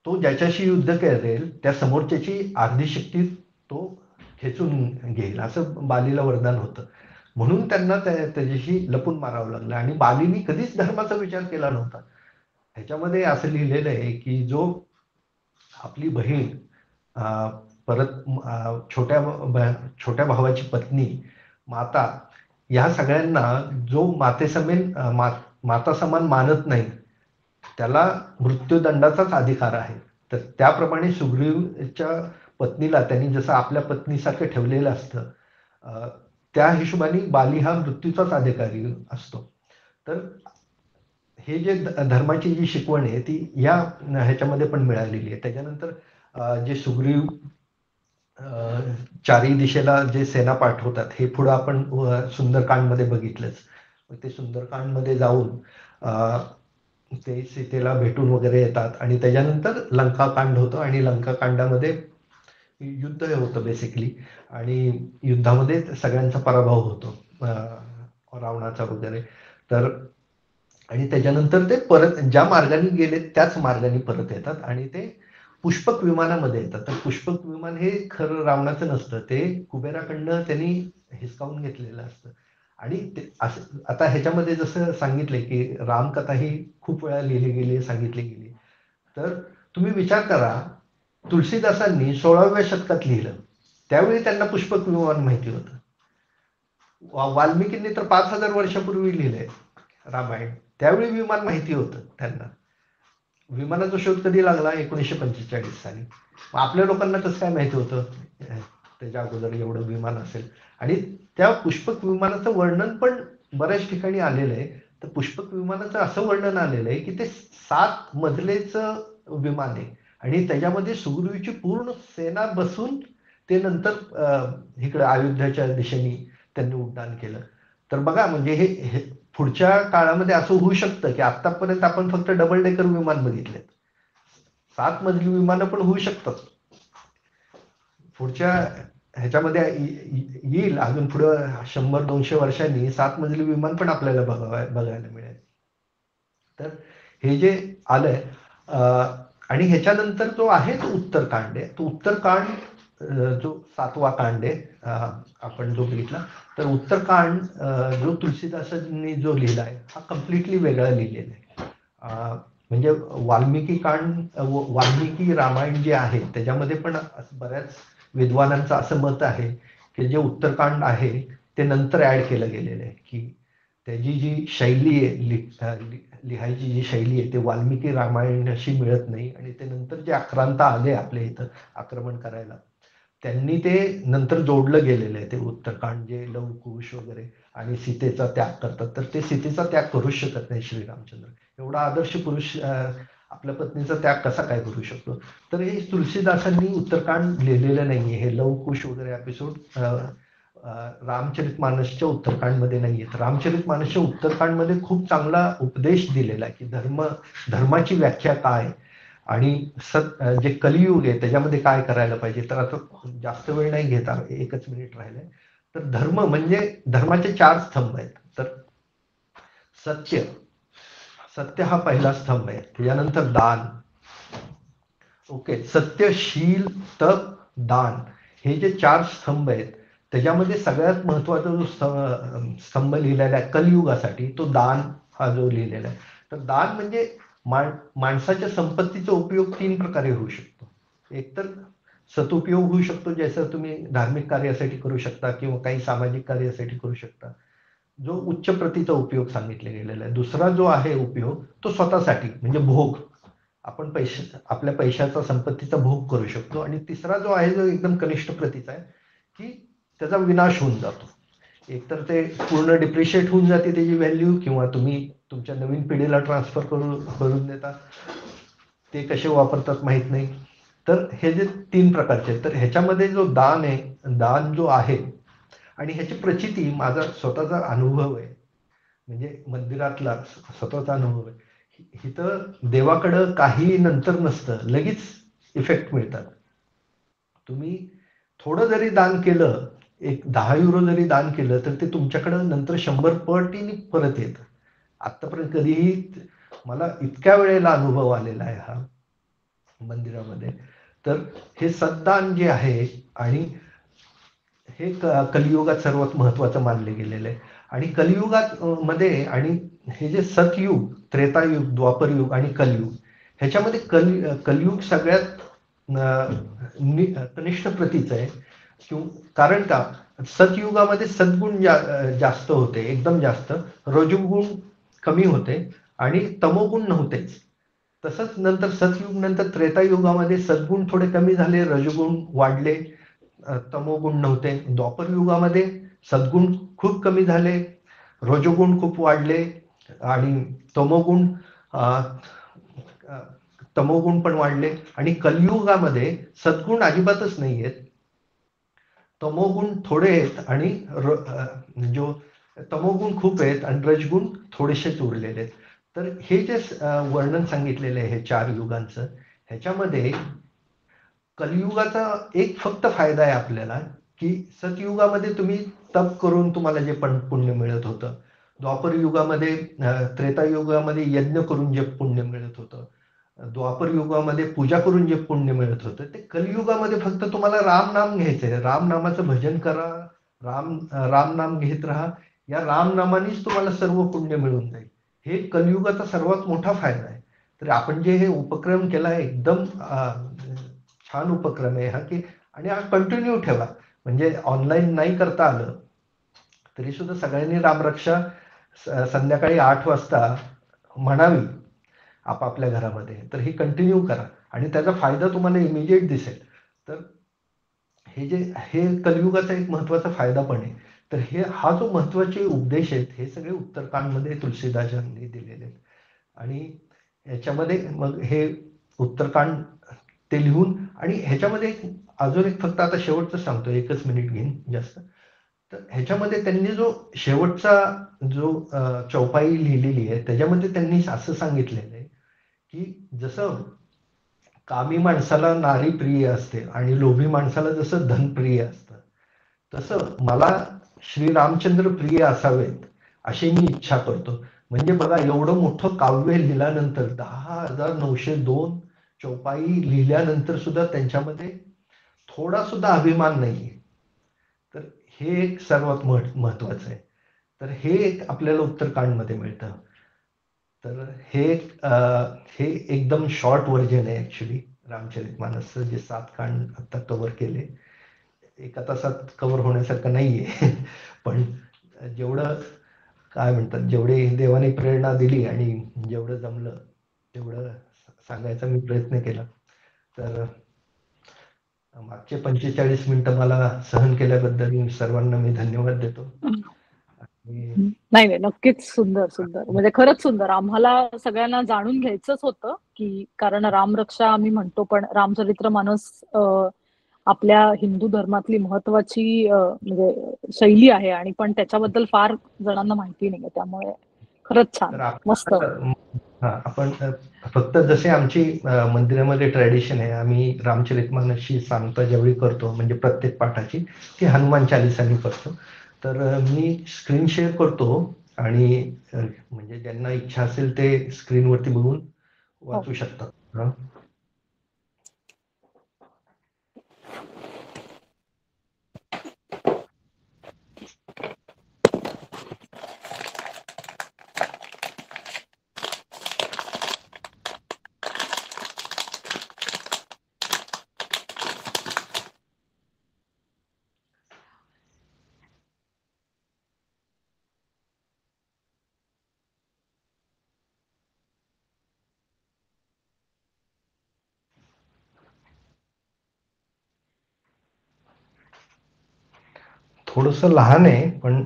Speaker 2: तो ज्याच्याशी युद्ध करेल त्या समोरच्याची अर्धी शक्ती तो खेचून घेईल, असं बालीला वरदान होतं. म्हणून त्यांना त्याच्याशी लपून मारावं लागलं. आणि बालीनी कधीच धर्माचा विचार केला नव्हता. ह्याच्यामध्ये असं लिहिलेलं आहे की जो आपली बहीण परत छोट्या भावाची पत्नी, माता, या सगळ्यांना जो माता समान मानत नाही त्याला मृत्यूदंडाचाच अधिकार आहे. तर त्याप्रमाणे सुग्रीवच्या पत्नीला त्यांनी जसं आपल्या पत्नीसारखं ठेवलेलं असतं, त्या हिशोबाने बाली हा मृत्यूचाच अधिकारी असतो. तर हे जे धर्माची जी शिकवण आहे ती या ह्याच्यामध्ये पण मिळालेली आहे. त्याच्यानंतर जे सुग्रीव चारही दिशेला जे सेना पाठवतात हे पुढं आपण सुंदरकांडमध्ये बघितलंच. ते सुंदरकांडमध्ये जाऊन ते सीतेला भेटून वगैरे येतात आणि त्याच्यानंतर लंकाकांड होतं आणि लंकाकांडामध्ये युद्ध होतं बेसिकली. आणि युद्धामध्ये सगळ्यांचा पराभव होतो, रावणाचा वगैरे. तर आणि त्याच्यानंतर ते परत ज्या मार्गाने गेले त्याच मार्गाने परत येतात आणि ते पुष्पक विमानामध्ये येतात. तर पुष्पक विमान हे खरं रावणाचं नसतं, ते कुबेराकडनं त्यांनी हिसकावून घेतलेलं असतं. आणि असं आता ह्याच्यामध्ये जसं सांगितलंय की रामकथा ही खूप वेळा लिहिली गेली, सांगितली गेली. तर तुम्ही विचार करा, तुलसीदासांनी 16व्या शतकात लिहिलं, त्यावेळी त्यांना पुष्पक विमान माहिती होतं. वाल्मिकींनी तर 5000 वर्षापूर्वी लिहिलंय रामायण, त्यावेळी विमान माहिती होतं त्यांना. विमानाचा शोध कधी लागला? 1945 साली. आपल्या लोकांना कसं काय माहिती होतं त्याच्या अगोदर एवढं विमान असेल? आणि त्या पुष्पक विमानाचं वर्णन पण बऱ्याच ठिकाणी आलेलं आहे. तर पुष्पक विमानाचं असं वर्णन आलेलं आहे की ते 7 मजलेचं विमान आहे आणि त्याच्यामध्ये सुग्रीवीची पूर्ण सेना बसून ते नंतर इकडे अयोध्याच्या दिशेने त्यांनी उड्डाण केलं. तर बघा म्हणजे हे पुढच्या काळामध्ये असं होऊ शकतं की आतापर्यंत आपण फक्त डबल डेकर विमान बघितलेत, 7 मजली विमानं पण होऊ शकतात. पुढच्या ह्याच्यामध्ये येईल अजून पुढं 100-200 वर्षांनी 7 मजली विमान पण आपल्याला बघायला मिळेल. तर हे जे आलंय आणि ह्याच्यानंतर जो आहे तो उत्तरकांड आहे. तो उत्तरकांड जो 7वा कांड आहे आपण जो बघितला, तर उत्तरकांड जो तुलसीदासांनी जो लिहिलाय हा कम्प्लिटली वेगळा लिहिलेला आहे. म्हणजे वाल्मिकी रामायण जे आहे त्याच्यामध्ये पण बऱ्याच विद्वानांचं असं मत आहे की जे उत्तरकांड आहे ते नंतर ऍड केलं गेलेलं आहे, की त्याची जी शैली आहे लिहायची जी शैली आहे ते वाल्मिकी रामायणाशी मिळत नाही. आणि ते नंतर जे आक्रांत आले आपल्या इथं आक्रमण करायला, त्यांनी ते नंतर जोडलं गेलेलं आहे ते उत्तरकांड, जे लवकुश वगैरे आणि सीतेचा त्याग करतात. तर ते सीतेचा त्याग करूच शकत नाही श्रीरामचंद्र. एवढा आदर्श पुरुष आपल्या पत्नीचा त्याग कसा काय करू शकतो? तर हे तुलसीदासांनी उत्तरकांड लिहिलेलं नाहीये. हे लवकुश वगैरे एपिसोड रामचरितमानसच्या उत्तरकांडमध्ये नाहीये. रामचरितमानसच्या उत्तरकांडमध्ये खूप चांगला उपदेश दिलेला आहे की धर्माची व्याख्या काय आणि जे कलियुग आहे त्याच्यामध्ये काय करायला पाहिजे. तर आता जास्त वेळ नाही घेता, 1च मिनिट राहिलंय. तर धर्म म्हणजे धर्माचे 4 स्तंभ आहेत. तर सत्य हा पहिला स्तंभ आहे. त्याच्यानंतर दान, ओके, सत्य, शील, तप, दान, हे जे 4 स्तंभ आहेत त्याच्यामध्ये सगळ्यात महत्वाचा जो स्तंभ लिहिलेला आहे कलियुगासाठी तो दान हा जो लिहिलेला आहे. तर दान म्हणजे माणसाच्या संपत्तीचा उपयोग 3 प्रकारे होऊ शकतो. एक तर सदुपयोग होऊ शकतो, ज्याचा तुम्ही धार्मिक कार्यासाठी करू शकता किंवा काही सामाजिक कार्यासाठी करू शकता. जो उच्च प्रतीचा उपयोग सांगितला गेलेला आहे. दुसरा जो आहे उपयोग तो स्वतःसाठी म्हणजे भोग, आपण आपल्या पैशाचा संपत्तीचा भोग करू शकतो. आणि तिसरा जो आहे जो एकदम कनिष्ठ प्रतीचा आहे की त्याचा विनाश होऊन जातो. एकतर ते पूर्ण डिप्रिशिएट होऊन जाते त्याची व्हॅल्यू, किंवा तुम्ही तुमच्या नवीन पिढीला ट्रान्सफर करून देता, ते कसे वापरतात माहित नाही. तर हे जे 3 प्रकारचे आहेत, तर ह्याच्यामध्ये जो दान आहे, दान जो आहे आणि ह्याची प्रचिती माझा स्वतःचा अनुभव आहे, म्हणजे मंदिरातला स्वतःचा अनुभव आहे. इथं देवाकडं काही नंतर नसतं, लगेच इफेक्ट मिळतात. तुम्ही थोडं जरी दान केलं, एक 10 युरो जरी दान केलं, तर ते तुमच्याकडं नंतर 100 पटीने परत येतं. आतापर्यंत कधीही मला इतक्या वेळेला अनुभव आलेला आहे हा मंदिरामध्ये. तर हे सद्दान जे आहे, आणि हे कलियुगात सर्वात महत्वाचं मानले गेलेलं आहे. आणि कलियुगात मध्ये, आणि हे जे सतयुग, त्रेतायुग, द्वापरयुग आणि कलियुग, ह्याच्यामध्ये कलियुग सगळ्यात कनिष्ठ प्रतीचं आहे. कारण का, सतयुगामध्ये सद्गुण जास्त होते, एकदम जास्त. रजोगुण कमी होते आणि तमोगुण नव्हतेच. तसंच नंतर सतयुग नंतर त्रेतायुगामध्ये सद्गुण थोडे कमी झाले, रजोगुण वाढले, तमोगुण नव्हते. द्वापर युगामध्ये सद्गुण खूप कमी झाले, रजोगुण खूप वाढले, आणि तमोगुण तमोगुण पण वाढले. आणि कलियुगामध्ये सद्गुण अजिबातच नाही आहेत, तमोगुण थोडे आहेत, आणि जो तमोगुण खूप आहेत आणि रजगुण थोडेसेच उरलेले आहेत. तर हे जे वर्णन सांगितलेलं आहे हे 4 युगांचं, ह्याच्यामध्ये कलियुगाचा एक फक्त फायदा आहे आपल्याला, की सतयुगामध्ये तुम्ही तप करून तुम्हाला जे पण पुण्य मिळत होतं, द्वापर युगामध्ये त्रेतायुगामध्ये यज्ञ करून जे पुण्य मिळत होतं, द्वापर युगामध्ये पूजा करून जे पुण्य मिळत होतं, ते कलियुगामध्ये फक्त तुम्हाला राम नाम घ्यायचंय, राम नामाचं भजन करा, राम नाम घेत राहा, या राम नामानेच तुम्हाला सर्व पुण्य मिळून जाईल. हे कलियुगाचा सर्वात मोठा फायदा आहे. तर आपण जे हे उपक्रम केला आहे, एकदम छान उपक्रम आहे हा, की आणि हा कंटिन्यू ठेवा. म्हणजे ऑनलाईन नाही करता आलं तरी सुद्धा सगळ्यांनी रामरक्षा संध्याकाळी 8 वाजता म्हणावी आपापल्या घरामध्ये. तर ही कंटिन्यू करा आणि त्याचा फायदा तुम्हाला इमिजिएट दिसेल. तर हे कलियुगाचा एक महत्वाचा फायदा पण आहे. तर हा जो महत्वाचे उपदेश आहेत, हे सगळे उत्तरकांडमध्ये तुलसीदासांनी दिलेले आहेत. आणि याच्यामध्ये मग हे उत्तरकांड ते लिहून, आणि ह्याच्यामध्ये अजून एक फक्त आता शेवटचं सांगतो, 1च मिनिट घेईन जास्त. तर ह्याच्यामध्ये त्यांनी जो शेवटचा जो चौपाई लिहिलेली आहे, त्याच्यामध्ये त्यांनी असं सांगितलेलं आहे की जसं कामी माणसाला नारी प्रिय असते आणि लोभी माणसाला जसं धन प्रिय असतं, तसं मला श्री रामचंद्र प्रिय असावेत अशी मी इच्छा करतो. म्हणजे बघा, एवढं मोठं काव्य लिहिल्यानंतर 10,902 चौपाई लिहिल्यानंतर सुद्धा त्यांच्यामध्ये थोडा सुद्धा अभिमान नाहीये. तर हे एक सर्वात महत्वाचं आहे. तर हे एक आपल्याला उत्तरकांडमध्ये मिळतं. तर हे एकदम शॉर्ट व्हर्जन आहे ऍक्च्युली रामचरितमानसचं, जे 7 कांड आता कव्हर केले. एका तासात कव्हर होण्यासारखं नाहीये. पण जेवढं काय म्हणतात, जेवढी देवाने प्रेरणा दिली आणि जेवढं जमलं तेवढं सांगायचा मी प्रयत्न केला. तर मागचे 45 मिनिटं मला सहन केल्याबद्दल सर्वांना मी धन्यवाद देतो. आणि
Speaker 1: नाही, नाही. नक्कीच सुंदर, सुंदर. म्हणजे खरंच सुंदर. आम्हाला सगळ्यांना जाणून घ्यायचंच होतं, की कारण रामरक्षा आम्ही म्हणतो, पण रामचरितमानस आपल्या हिंदू धर्मातली महत्वाची म्हणजे शैली आहे आणि पण त्याच्याबद्दल फार जणांना माहिती नाहीये. त्यामुळे खरंच छान.
Speaker 2: तर
Speaker 1: मस्त.
Speaker 2: आपण फक्त जसे आमची मंदिरामध्ये ट्रॅडिशन आहे, आम्ही रामचरितमानसची सांगता ज्यावेळी करतो, म्हणजे प्रत्येक पाठाची, ती हनुमान चालिसानी करतो. तर मी स्क्रीन शेअर करतो, आणि म्हणजे ज्यांना इच्छा असेल ते स्क्रीनवरती बघून
Speaker 1: हो.
Speaker 2: वाचू शकतात. थोडस लहान आहे, पण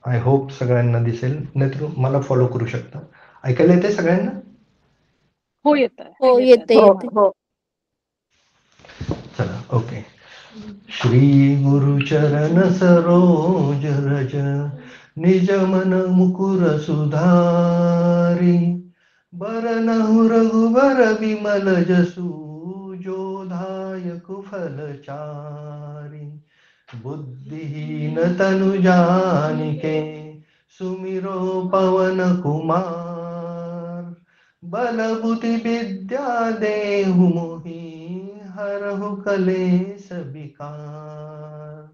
Speaker 2: आय होप सगळ्यांना दिसेल, नाहीतर मला फॉलो करू शकता. ऐकायला येते सगळ्यांना?
Speaker 1: हो, येतंय.
Speaker 3: हो, येते
Speaker 1: हो,
Speaker 3: येते.
Speaker 1: हो.
Speaker 2: चला, ओके. श्री गुरु चरण सरोज रज निज मन मुकुर सुधारी, बरनहु रघुबर विमल जसु जो दायक फलचारी, बुद्धिहीन तनु जानिके सुमिरो पवन कुमार, बल बुद्धि विद्या देहु मोहि हरहु कलेस विकार।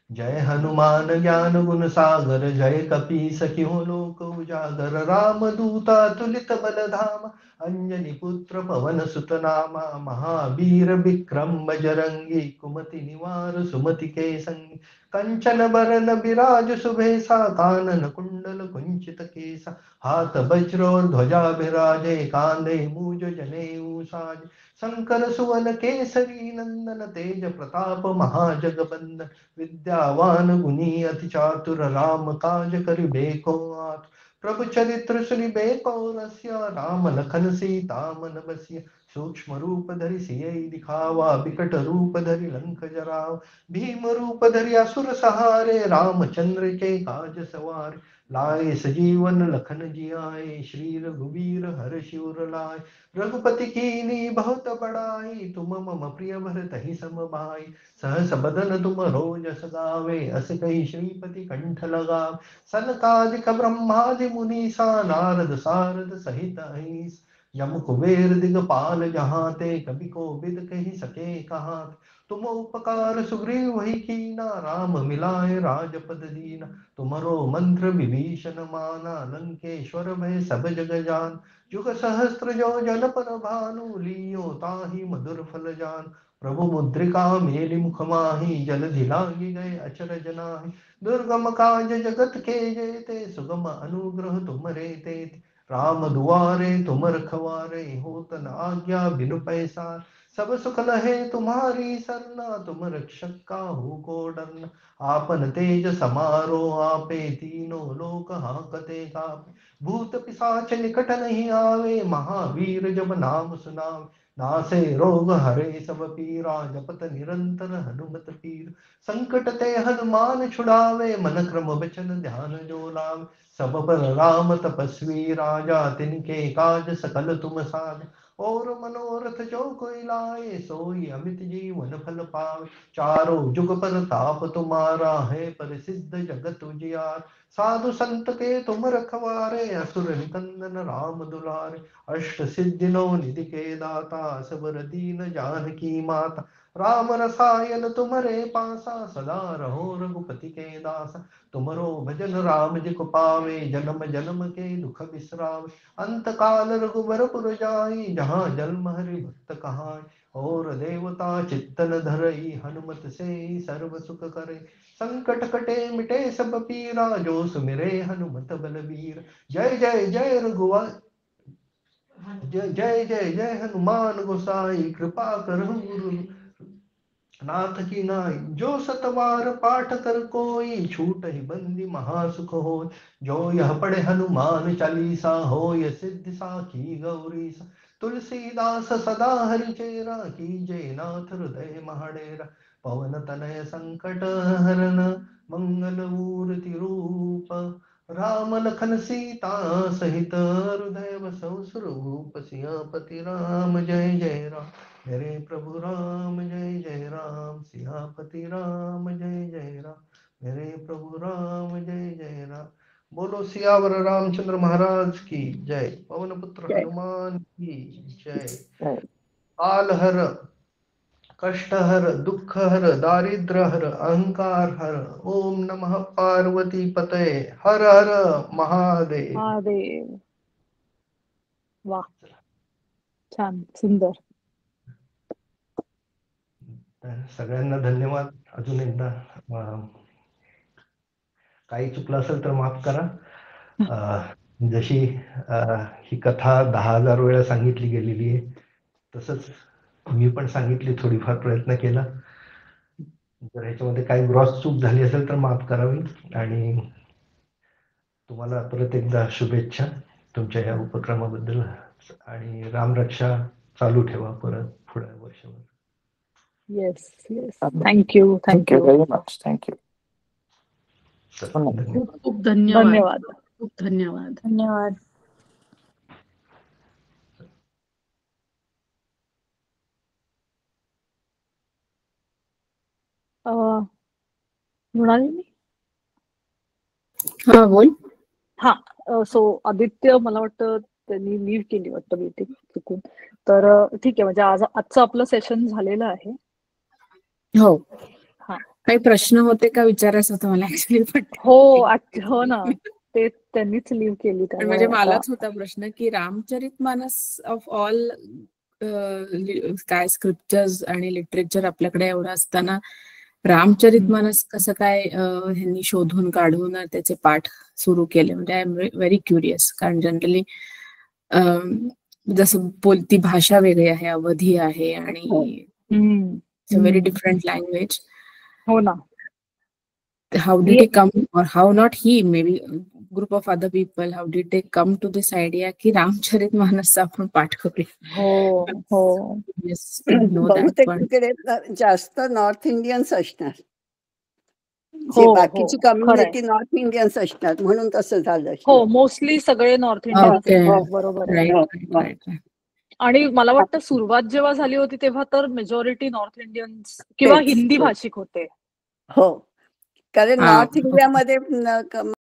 Speaker 2: जय हनुमान ज्ञान गुण सागर, जय कपीस तिहुँ लोक उजागर, राम दूता तुलित बल धामा, अंजनी पुत्र पवन सुत नामा, महावीर विक्रम बजरंगी, कुमति निवार सुमति के संगी, कंचन बरन बिराज सुबेसा, कानन कुंडल कुंचित केसा, हाथ वज्र और ध्वजा बिराजे, कांधे मूज जनेऊ साज, शंकर सुवन केसरी नंदन, तेज प्रताप महाजगबंदन, विद्यावान गुणी अति चातुर, राम काज करिबेको आतुर, प्रभु चरित्र सुनिबेको रसिया, राम लखन सीता मन बसिया, सूक्ष्म रूप धरि सियहि दिखावा, बिकट रूप धरि लंक जरावा, भीम रूप धरि असुर सहारे, रामचंद्र के काज सवारे, लाए सजीवन लखन जियाए, श्री रघुवीर हर्षि उर लाए, रघुपति कीन्ही बहुत बड़ाई, तुम मम प्रिय भरतहि सम भाई, सहस बदन तुम रोजस गावे, अस कहि श्रीपति कंठ लगावे, सनकादिक ब्रह्मादि मुनीसा, नारद सारद सहित अहिस, यम कुबेर दिगपाल जहाते, कवि कोविद कहि सके कहाते, तुम उपकार सुग्रीव वही कीना, राम मिलाए राजपद दीना, तुम्हारो मंत्र विभीषण माना, लंकेश्वर में सब जग जान, जुग सहस्त्र जो जन पर भानु, लियो ताहि मधुर फल जान, प्रभु मुद्रिका मेलि मुख माहि, जल दिलांगी गए अचरज नाही, दुर्गम काज जगत के जेते, सुगम अनुग्रह तुमरे तेते, राम दुआरे तुम रखवारे, होत न आज्ञा बिनु पैसार, सब सुख लहे तुम्हारी सरना, तुम रक्षक काहू को डरना, आपन तेज समारो आपे, तीनों लोक हांकते कापे, भूत पिशाच निकट नहीं आवे, महावीर जब नाम सुनावे, नासे रोग हरे सब पीरा, जपत निरंतर हनुमत पीर, संकट ते हनुमान छुड़ावे, मन क्रम वचन ध्यान जो लावे, सब पर राम तपस्वी राजा, तिनके काज सकल तुम साज, और मनोरथ जो कोई लाए, सोई अमित जीवन फल पावे, चारों जुग पर ताप तुम्हारा है, प्रसिद्ध जगत उजियार, साधु संत के तुम रखवारे, असुर निकंदन राम दुलारे, अष्ट सिद्धि नौ निधि के दाता, सबर दीन जानकी माता, राम रसायन तुम्हारे पासा, सदा रहो रघुपति के दासा, तुमरो भजन राम जी को पावे, जन्म जन्म के दुख बिसरावे, अंत काल रघुबर पुर जाई, जहाँ जन्म हरि भक्त कहाई, और देवता चित्तन धरई, हनुमत से सर्व सुख करे, संकट कटे मिटे सब पीरा, जो सुमिरे हनुमत बलबीर, जय जय जय रघुवा जय जय जय जय हनुमान गोसाई, कृपा करहु गुरु नाथ की नाई, जो सतवार पाठ कर कोई, छूट ही बंदी महासुख हो, जो यह पढ़े हनुमान चालीसा, हो यह सिद्धि साखी गौरी सा, तुलसीदास सदा हरि चेरा, कीजे नाथ हृदय महाडेरा, पवन तनय संकट हरन, मंगल मूर्ति रूप, राम लखन सीता सहित, हृदय बसहु सुरभूप, सियापति राम जय जय राम, मेरे प्रभु राम जय जय राम, सियापति राम जय जय राम, मेरे प्रभु राम जय जय राम, बोलो सियावर रामचंद्र महाराज की जय, पवन पुत्र
Speaker 1: जय.
Speaker 2: हनुमान की जय,
Speaker 1: जय.
Speaker 2: काल हर कष्ट हर दुख हर दारिद्र हर अहंकार हर, ओम नमः पार्वती पतये, हर हर महादेव.
Speaker 1: महादेव. वा, छान, सुंदर.
Speaker 2: सगळ्यांना धन्यवाद. अजून एकदा काही चुकलं असेल तर माफ करा. जशी ही कथा 10,000 वेळा सांगितली गेलेली आहे, तसंच मी पण सांगितली, थोडीफार प्रयत्न केला. जर ह्याच्यामध्ये काही ग्रॉस चूक झाली असेल तर माफ करावी. आणि तुम्हाला परत एकदा शुभेच्छा तुमच्या ह्या उपक्रमाबद्दल. आणि रामरक्षा चालू ठेवा परत पुढे वर्षभर.
Speaker 1: Yes yes, thank you
Speaker 3: thank you very much. Thank you.
Speaker 2: धन्यवाद.
Speaker 4: खूप खूप धन्यवाद.
Speaker 1: धन्यवाद.
Speaker 4: खूप धन्यवाद.
Speaker 5: धन्यवाद.
Speaker 1: म्हणाली मी.
Speaker 5: हा बोल.
Speaker 1: हा, सो आदित्य मला वाटतं त्यांनी लीव्ह केली वाटतं मीटिंग चुकून. तर ठीक आहे, म्हणजे आजचं आपलं सेशन झालेलं आहे.
Speaker 5: हो,
Speaker 1: हा,
Speaker 5: काही प्रश्न होते का विचारायचं होतं मला ऍक्च्युली. पण
Speaker 1: हो ना, ते त्यांनीच लीव्ह केली.
Speaker 5: पण म्हणजे मलाच होता प्रश्न की रामचरितमानस ऑफ ऑल काय स्क्रिप्चर्स आणि लिटरेचर आपल्याकडे एवढं असताना रामचरितमानस कसं काय ह्यांनी शोधून काढून त्याचे पाठ सुरू केले. म्हणजे आय एम व्हेरी क्युरियस. कारण जनरली जसं बोलती भाषा वेगळी आहे, अवधी आहे आणि व्हेरी डिफरंट लँग्वेज.
Speaker 1: हो ना.
Speaker 5: How did he come, or how not he, maybe group of other people, how did they come to this idea की रामचरितमानसचा आपण पाठ करूया?
Speaker 1: हो.
Speaker 6: बहुतेक तिकडे जास्त नॉर्थ इंडियन्स असणार.
Speaker 1: हो,
Speaker 6: जे बाकीची कम्युनिटी
Speaker 1: खरंय.
Speaker 6: नॉर्थ इंडियन्स असणार म्हणून तसं झालं.
Speaker 1: हो, मोस्टली सगळे नॉर्थ इंडियन. बरोबर आहे.
Speaker 5: Right.
Speaker 1: आणि मला वाटतं सुरुवात जेव्हा झाली होती तेव्हा तर मेजॉरिटी नॉर्थ इंडियन्स किंवा हिंदी भाषिक होते.
Speaker 6: हो, कारण नॉर्थ इंडियामध्ये